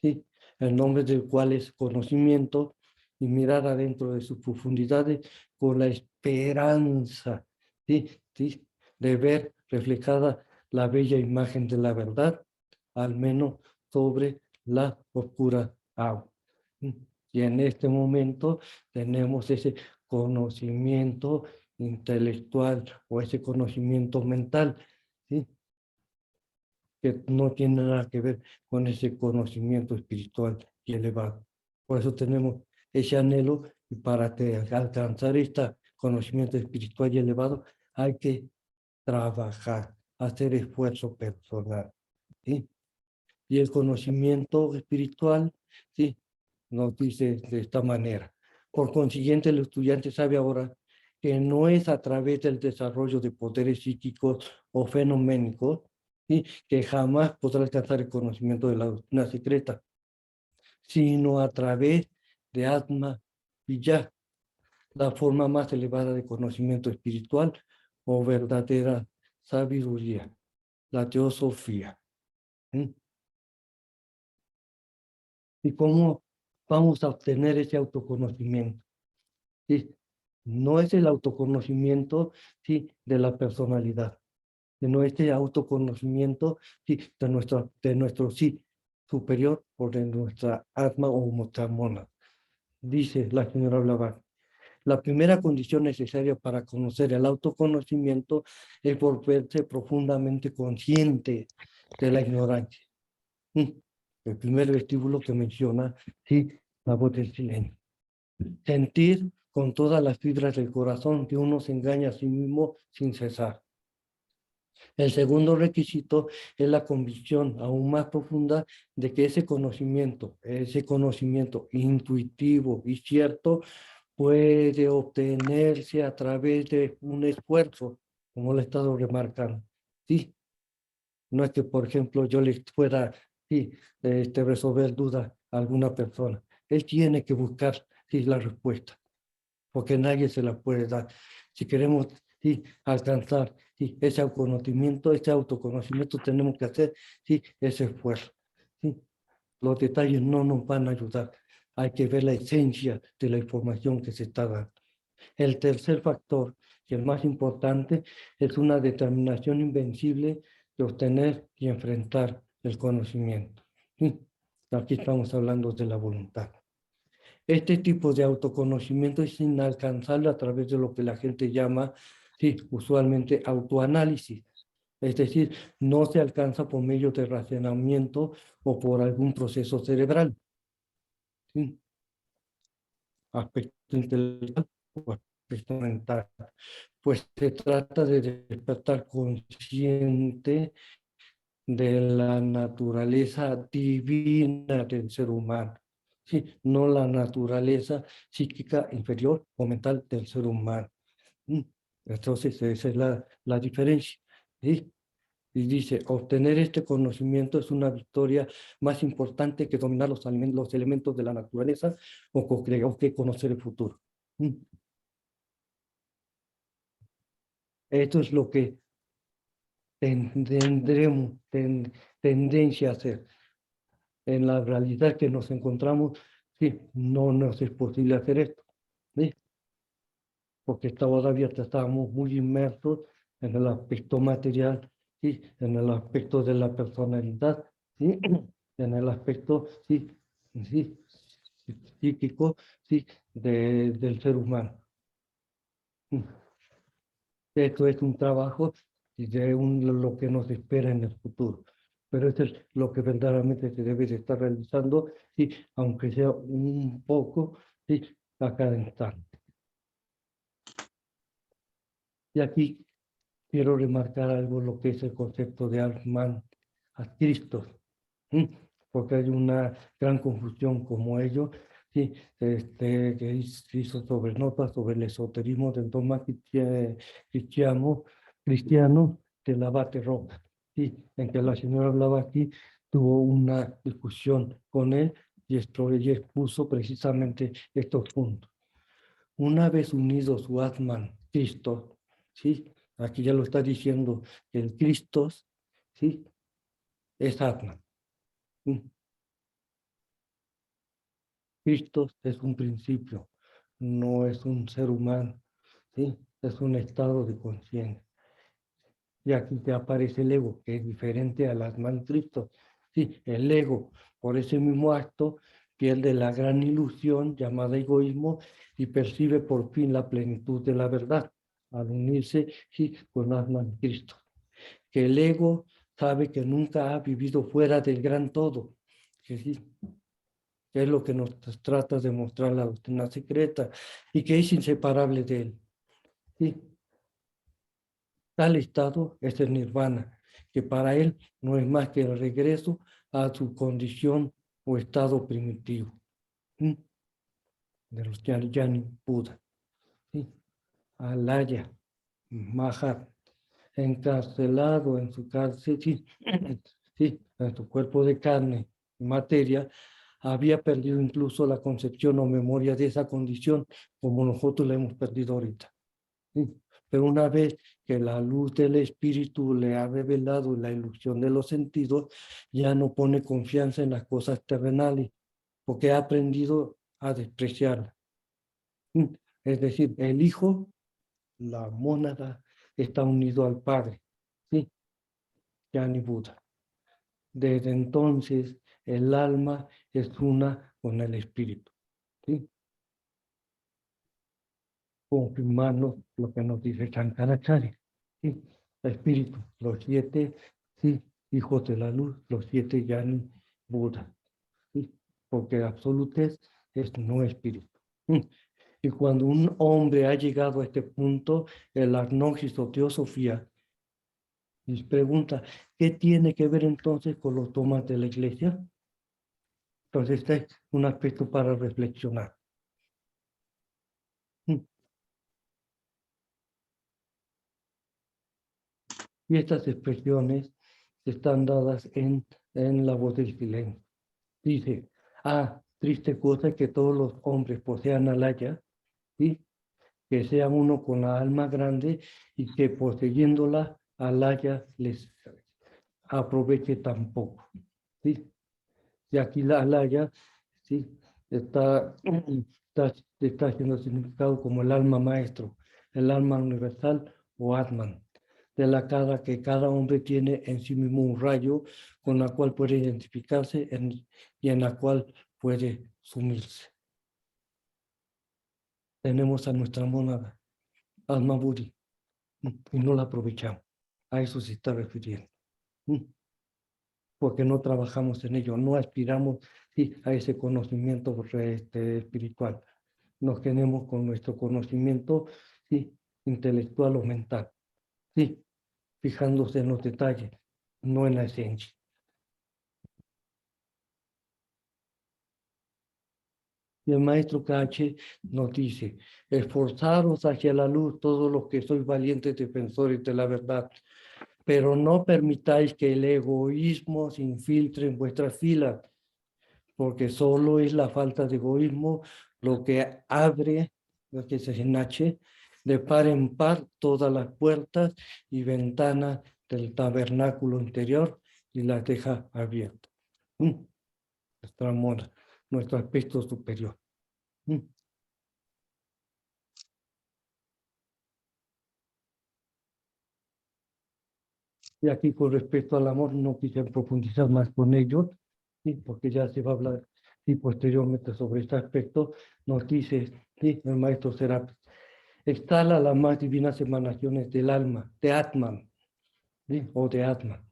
¿sí?, el nombre del cual es conocimiento, y mirar adentro de sus profundidades con la esperanza, ¿sí?, ¿sí?, de ver reflejada la bella imagen de la verdad, al menos sobre la oscura agua. Y en este momento tenemos ese conocimiento intelectual o ese conocimiento mental, ¿sí?, que no tiene nada que ver con ese conocimiento espiritual y elevado. Por eso tenemos ese anhelo, y para alcanzar este conocimiento espiritual y elevado hay que trabajar, hacer esfuerzo personal, ¿sí? Y el conocimiento espiritual, ¿sí?, nos dice de esta manera: por consiguiente, el estudiante sabe ahora que no es a través del desarrollo de poderes psíquicos o fenoménicos, ¿sí?, que jamás podrá alcanzar el conocimiento de la doctrina secreta, sino a través de Atma Vijaya, la forma más elevada de conocimiento espiritual o verdadera sabiduría, la teosofía. ¿Y cómo vamos a obtener ese autoconocimiento? ¿sí? No es el autoconocimiento, ¿sí?, de la personalidad, sino este autoconocimiento, ¿sí?, de nuestro sí superior o de nuestra alma o nuestra mona. Dice la señora Blavatsky, la primera condición necesaria para conocer el autoconocimiento es volverse profundamente consciente de la ignorancia. El primer vestíbulo que menciona, sí, la voz del silencio. Sentir con todas las fibras del corazón que uno se engaña a sí mismo sin cesar. El segundo requisito es la convicción aún más profunda de que ese conocimiento intuitivo y cierto, puede obtenerse a través de un esfuerzo, como lo he estado remarcando. Sí, no es que, por ejemplo, yo le pueda sí, resolver dudas a alguna persona. Él tiene que buscar sí, la respuesta, porque nadie se la puede dar. Si queremos sí, alcanzar sí, ese autoconocimiento, tenemos que hacer sí, ese esfuerzo. Sí. Los detalles no nos van a ayudar. Hay que ver la esencia de la información que se está dando. El tercer factor, y el más importante, es una determinación invencible de obtener y enfrentar el conocimiento. ¿Sí? Aquí estamos hablando de la voluntad. Este tipo de autoconocimiento es inalcanzable a través de lo que la gente llama, sí, usualmente autoanálisis. Es decir, no se alcanza por medio de razonamiento o por algún proceso cerebral. ¿Sí? Aspecto intelectual o aspecto mental. Pues se trata de despertar consciente de la naturaleza divina del ser humano, ¿sí? No la naturaleza psíquica inferior o mental del ser humano. Entonces, esa es la diferencia. ¿Sí? Y dice, obtener este conocimiento es una victoria más importante que dominar los elementos de la naturaleza o que conocer el futuro. Esto es lo que tendremos tendencia a hacer. En la realidad que nos encontramos, sí, no nos es posible hacer esto, ¿sí? Porque todavía estábamos muy inmersos en el aspecto material, ¿sí? En el aspecto de la personalidad, ¿sí? En el aspecto sí, sí, psíquico sí, del ser humano. Esto es un trabajo de lo que nos espera en el futuro. Pero esto es lo que verdaderamente se debe de estar realizando, sí, aunque sea un poco sí, a cada instante. Y aquí quiero remarcar algo, lo que es el concepto de Atman a Cristo, porque hay una gran confusión como ello, sí, que hizo sobre notas sobre el esoterismo del dogma cristiano de la Bate Roca, sí, en que la señora hablaba aquí, tuvo una discusión con él y expuso precisamente estos puntos. Una vez unido su Atman, Cristo, ¿sí? Aquí ya lo está diciendo, el Cristo, ¿sí? Es Atman. Cristo es un principio, no es un ser humano, ¿sí? Es un estado de conciencia. Y aquí te aparece el ego, que es diferente al Atman Cristo. Sí, el ego, por ese mismo acto, pierde la gran ilusión llamada egoísmo y percibe por fin la plenitud de la verdad, al unirse sí, con Atman Cristo. Que el ego sabe que nunca ha vivido fuera del gran todo, que sí, que es lo que nos trata de mostrar la doctrina secreta y que es inseparable de él. ¿Sí? Tal estado es el nirvana, que para él no es más que el regreso a su condición o estado primitivo, ¿sí? De los Jnani Buda, ¿sí? Alaya, Mahat, encarcelado en su cárcel, sí, sí, en su cuerpo de carne y materia, había perdido incluso la concepción o memoria de esa condición, como nosotros la hemos perdido ahorita. ¿Sí? Pero una vez que la luz del espíritu le ha revelado la ilusión de los sentidos, ya no pone confianza en las cosas terrenales, porque ha aprendido a despreciarlas. Es decir, el Hijo, la mónada, está unido al Padre, ¿sí? Yani Buda. Desde entonces, el alma es una con el espíritu, ¿sí? Confirmando lo que nos dice Shankaracharya, ¿sí? El espíritu, los 7, ¿sí? Hijos de la luz, los 7 Yani Buda, ¿sí? Porque absolutez es no espíritu. Y cuando un hombre ha llegado a este punto, el agnosis o teosofía, les pregunta, ¿qué tiene que ver entonces con los dogmas de la iglesia? Entonces, este es un aspecto para reflexionar. Y estas expresiones están dadas en la voz del silencio. Dice, triste cosa que todos los hombres posean alaya, ¿sí? Que sean uno con la alma grande y que poseyéndola alaya les aproveche tampoco, ¿sí? Y aquí la alaya, ¿sí? Está siendo significado como el alma maestro, el alma universal o Atman, de la cara que cada hombre tiene en sí mismo un rayo con la cual puede identificarse y en la cual puede sumirse. Tenemos a nuestra mónada, alma Budi, y no la aprovechamos. A eso se está refiriendo. Porque no trabajamos en ello, no aspiramos, sí, a ese conocimiento espiritual. Nos quedemos con nuestro conocimiento, sí, intelectual o mental, sí, fijándose en los detalles, no en la esencia. Y el maestro Cache nos dice, esforzaros hacia la luz todos los que sois valientes defensores de la verdad, pero no permitáis que el egoísmo se infiltre en vuestras filas, porque solo es la falta de egoísmo lo que abre, lo que se enache, de par en par todas las puertas y ventanas del tabernáculo interior y las deja abiertas. Nuestro amor, nuestro aspecto superior. Y aquí con respecto al amor no quise profundizar más con ellos, ¿sí? Porque ya se va a hablar y posteriormente sobre este aspecto. Nos dice, ¿sí? El maestro Serapis, exhala las más divinas emanaciones del alma, de Atman, ¿sí? O de Atman,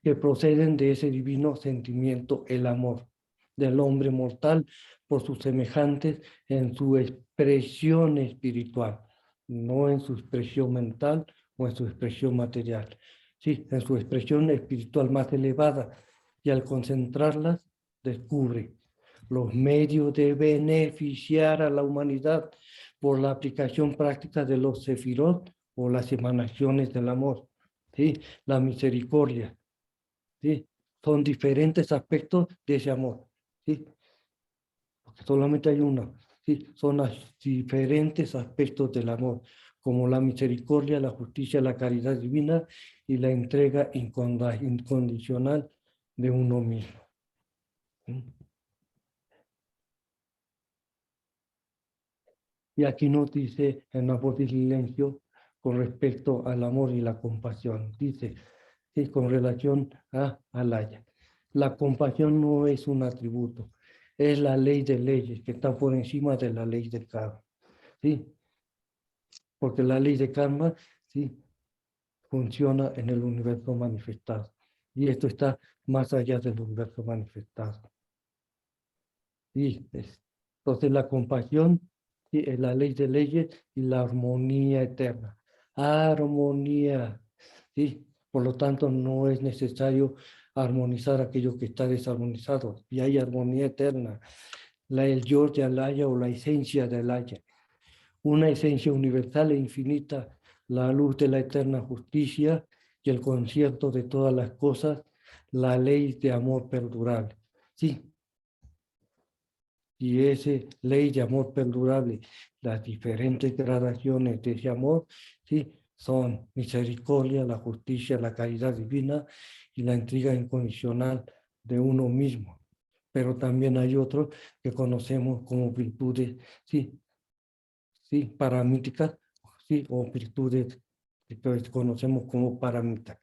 que proceden de ese divino sentimiento, el amor del hombre mortal por sus semejantes en su expresión espiritual, no en su expresión mental o en su expresión material, sí, en su expresión espiritual más elevada, y al concentrarlas descubre los medios de beneficiar a la humanidad por la aplicación práctica de los sefirot o las emanaciones del amor, ¿sí? La misericordia, ¿sí? Son diferentes aspectos de ese amor, ¿sí? Porque solamente hay uno, ¿sí? Son los diferentes aspectos del amor, como la misericordia, la justicia, la caridad divina y la entrega incondicional de uno mismo. ¿Sí? Y aquí nos dice en la voz de silencio con respecto al amor y la compasión. Dice, sí, con relación a Alaya. La compasión no es un atributo, es la ley de leyes que está por encima de la ley del karma. ¿Sí? Porque la ley de karma, sí, funciona en el universo manifestado. Y esto está más allá del universo manifestado. Sí, entonces la compasión, sí, es la ley de leyes y la armonía eterna. Armonía, ¿sí? Por lo tanto, no es necesario armonizar aquello que está desarmonizado. Y hay armonía eterna. El yo de Alaya o la esencia de Alaya. Una esencia universal e infinita, la luz de la eterna justicia y el concierto de todas las cosas, la ley de amor perdurable. Sí, y esa ley de amor perdurable, las diferentes gradaciones de ese amor, ¿sí? Son misericordia, la justicia, la caridad divina y la entrega incondicional de uno mismo. Pero también hay otros que conocemos como virtudes, ¿sí? ¿sí? Paramíticas, ¿sí? O virtudes que pues conocemos como paramita.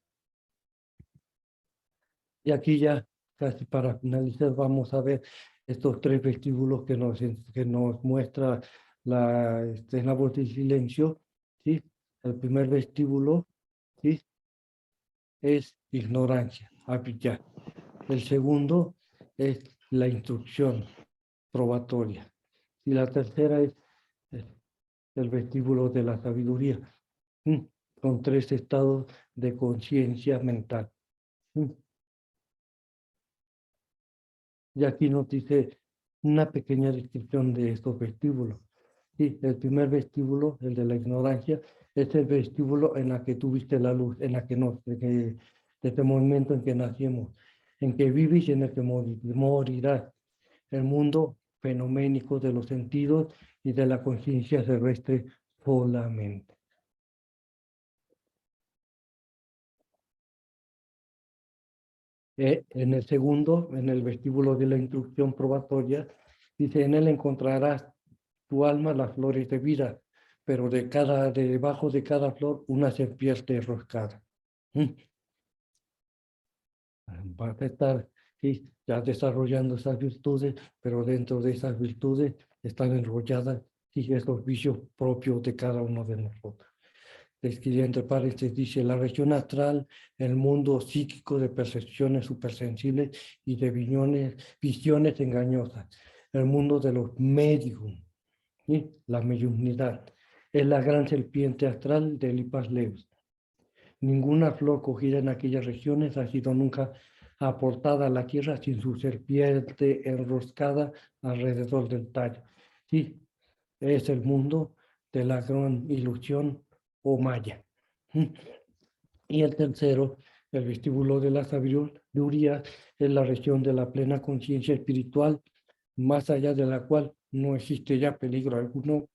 Y aquí ya, casi para finalizar, vamos a ver estos tres vestíbulos que nos muestra la voz del silencio, ¿sí? El primer vestíbulo, ¿sí? Es ignorancia, avillar. El segundo es la instrucción probatoria. Y la tercera es eh, el vestíbulo de la sabiduría. Con tres estados de conciencia mental. Y aquí nos dice una pequeña descripción de estos vestíbulos. Sí, el primer vestíbulo, el de la ignorancia, es el vestíbulo en la que tuviste la luz, en la que no, desde el momento en que nacimos, en que vives y en el que morirás. El mundo fenoménico de los sentidos y de la conciencia terrestre solamente. En el segundo, en el vestíbulo de la instrucción probatoria, dice, en él encontrarás tu alma las flores de vida, pero debajo de cada flor una serpiente enroscada. Vas a estar, sí, ya desarrollando esas virtudes, pero dentro de esas virtudes están enrolladas sí, esos vicios propios de cada uno de nosotros. Escribe entre paréntesis, dice, la región astral, el mundo psíquico de percepciones supersensibles y de visiones engañosas, el mundo de los médiums, ¿sí? La mediunidad, es la gran serpiente astral de Lipas Leves. Ninguna flor cogida en aquellas regiones ha sido nunca aportada a la tierra sin su serpiente enroscada alrededor del tallo. Sí, es el mundo de la gran ilusión o maya. Y el tercero, el vestíbulo de la sabiduría, es la región de la plena conciencia espiritual, más allá de la cual no existe ya peligro alguno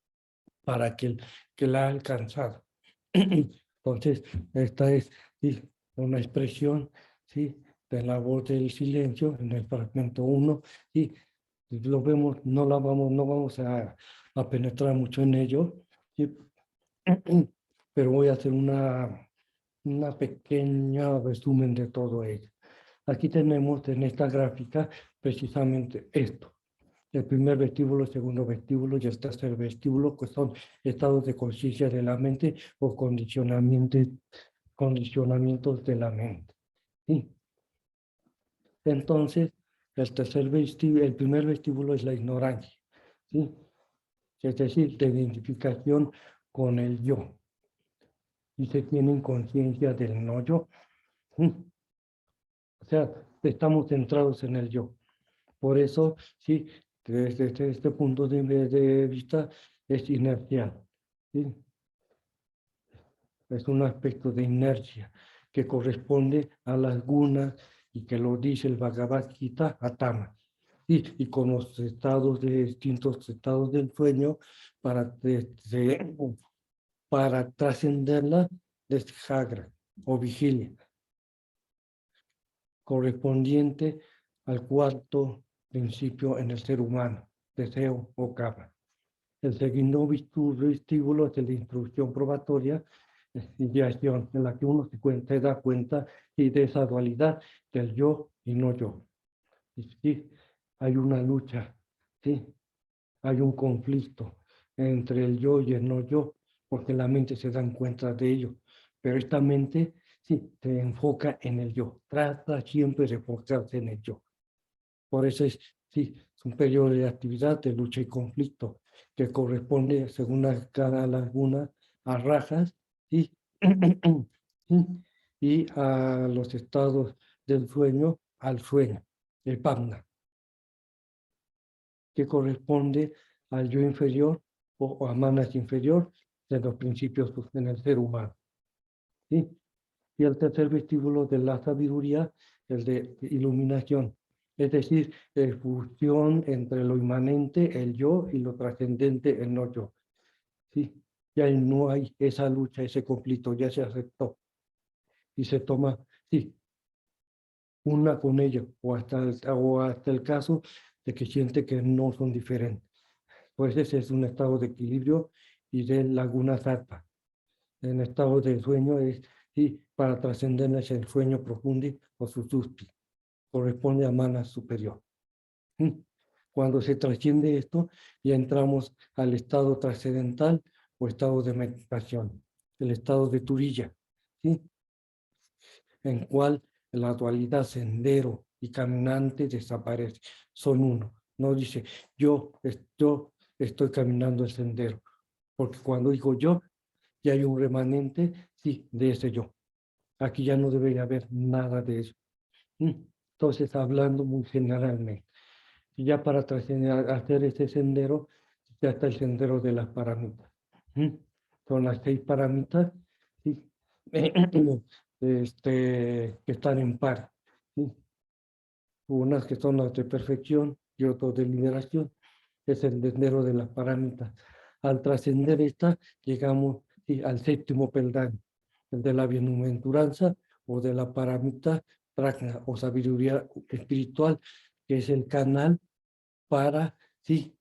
para aquel que la ha alcanzado. Entonces, esta es ¿sí? Una expresión ¿sí? De la voz del silencio en el fragmento 1. Y lo vemos, no vamos a penetrar mucho en ello, ¿sí? Pero voy a hacer una pequeña resumen de todo ello. Aquí tenemos en esta gráfica precisamente esto. El primer vestíbulo, el segundo vestíbulo y el tercer vestíbulo, que son estados de conciencia de la mente o condicionamientos de la mente. ¿Sí? Entonces, el primer vestíbulo es la ignorancia. ¿Sí? Es decir, de identificación con el yo. Y se tienen conciencia del no yo. O sea, estamos centrados en el yo. Por eso, sí, desde este punto de vista es inercial. ¿Sí? Es un aspecto de inercia que corresponde a las gunas y que lo dice el Bhagavad Gita, Atama. Y con los distintos estados del sueño para trascenderla de Jagra o vigilia, correspondiente al cuarto principio en el ser humano, deseo o kama. El segundo vestíbulo es el de instrucción probatoria y acción, en la que uno se da cuenta y de esa dualidad del yo y no yo. Sí, hay una lucha, ¿sí? Hay un conflicto entre el yo y el no yo, porque la mente se da cuenta de ello. Pero esta mente, sí, se enfoca en el yo, trata siempre de enfocarse en el yo. Por eso sí, es un periodo de actividad, de lucha y conflicto, que corresponde, según cada laguna, a rajas, ¿sí? Y a los estados del sueño, al sueño, el pamna, que corresponde al yo inferior o a manas inferior de los principios en el ser humano. ¿Sí? Y el tercer vestíbulo de la sabiduría, el de iluminación, es decir, fusión entre lo inmanente, el yo, y lo trascendente, el no yo. ¿Sí? Ya no hay esa lucha, ese conflicto, ya se aceptó. Y se toma, sí, una con ello, o hasta el caso de que siente que no son diferentes. Pues ese es un estado de equilibrio y de Laguna Zarpa. En estado de sueño es, sí, para trascender es el sueño profundo o susupi. Corresponde a mana superior. Cuando se trasciende esto, ya entramos al estado trascendental o estado de meditación, el estado de Turilla, ¿sí? En cual la dualidad sendero y caminante desaparece, son uno. No dice yo estoy caminando el sendero, porque cuando digo yo, ya hay un remanente, sí, de ese yo. Aquí ya no debería haber nada de eso. Entonces, hablando muy generalmente, y ya para hacer ese sendero, ya está el sendero de las paramitas. Son las 6 paramitas, ¿sí? Que están en par, ¿sí? Unas que son las de perfección y otras de liberación. Es el sendero de las paramitas. Al trascender esta, llegamos, sí, al 7º peldaño, el de la bienaventuranza o de la paramita prajna o sabiduría espiritual, que es el canal para, sí,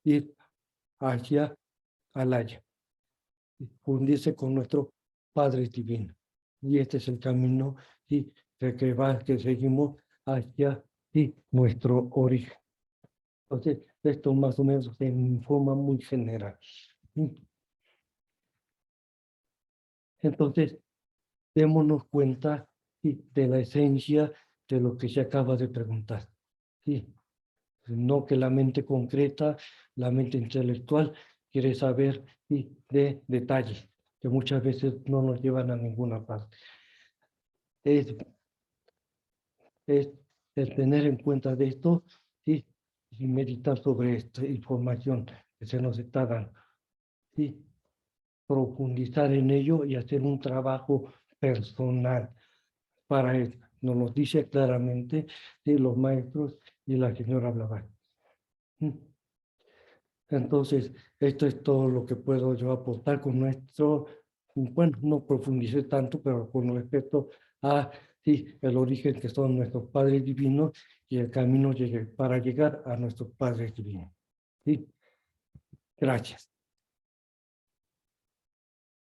ir hacia Alaya, fundirse con nuestro Padre Divino. Y este es el camino, sí, que seguimos hacia, sí, nuestro origen. Entonces, esto más o menos en forma muy general. Entonces, démonos cuenta, sí, de la esencia de lo que se acaba de preguntar. Sí. No que la mente concreta, la mente intelectual, quiere saber, sí, de detalles que muchas veces no nos llevan a ninguna parte. Es el tener en cuenta de esto, sí, y meditar sobre esta información que se nos está dando. Sí, profundizar en ello y hacer un trabajo personal para eso. Nos lo dice claramente, sí, los maestros y la señora Blavatsky. Entonces, esto es todo lo que puedo yo aportar con nuestro, bueno, no profundicé tanto, pero con respecto a, sí, el origen que son nuestros padres divinos y el camino para llegar a nuestros padres divinos. ¿Sí? Gracias.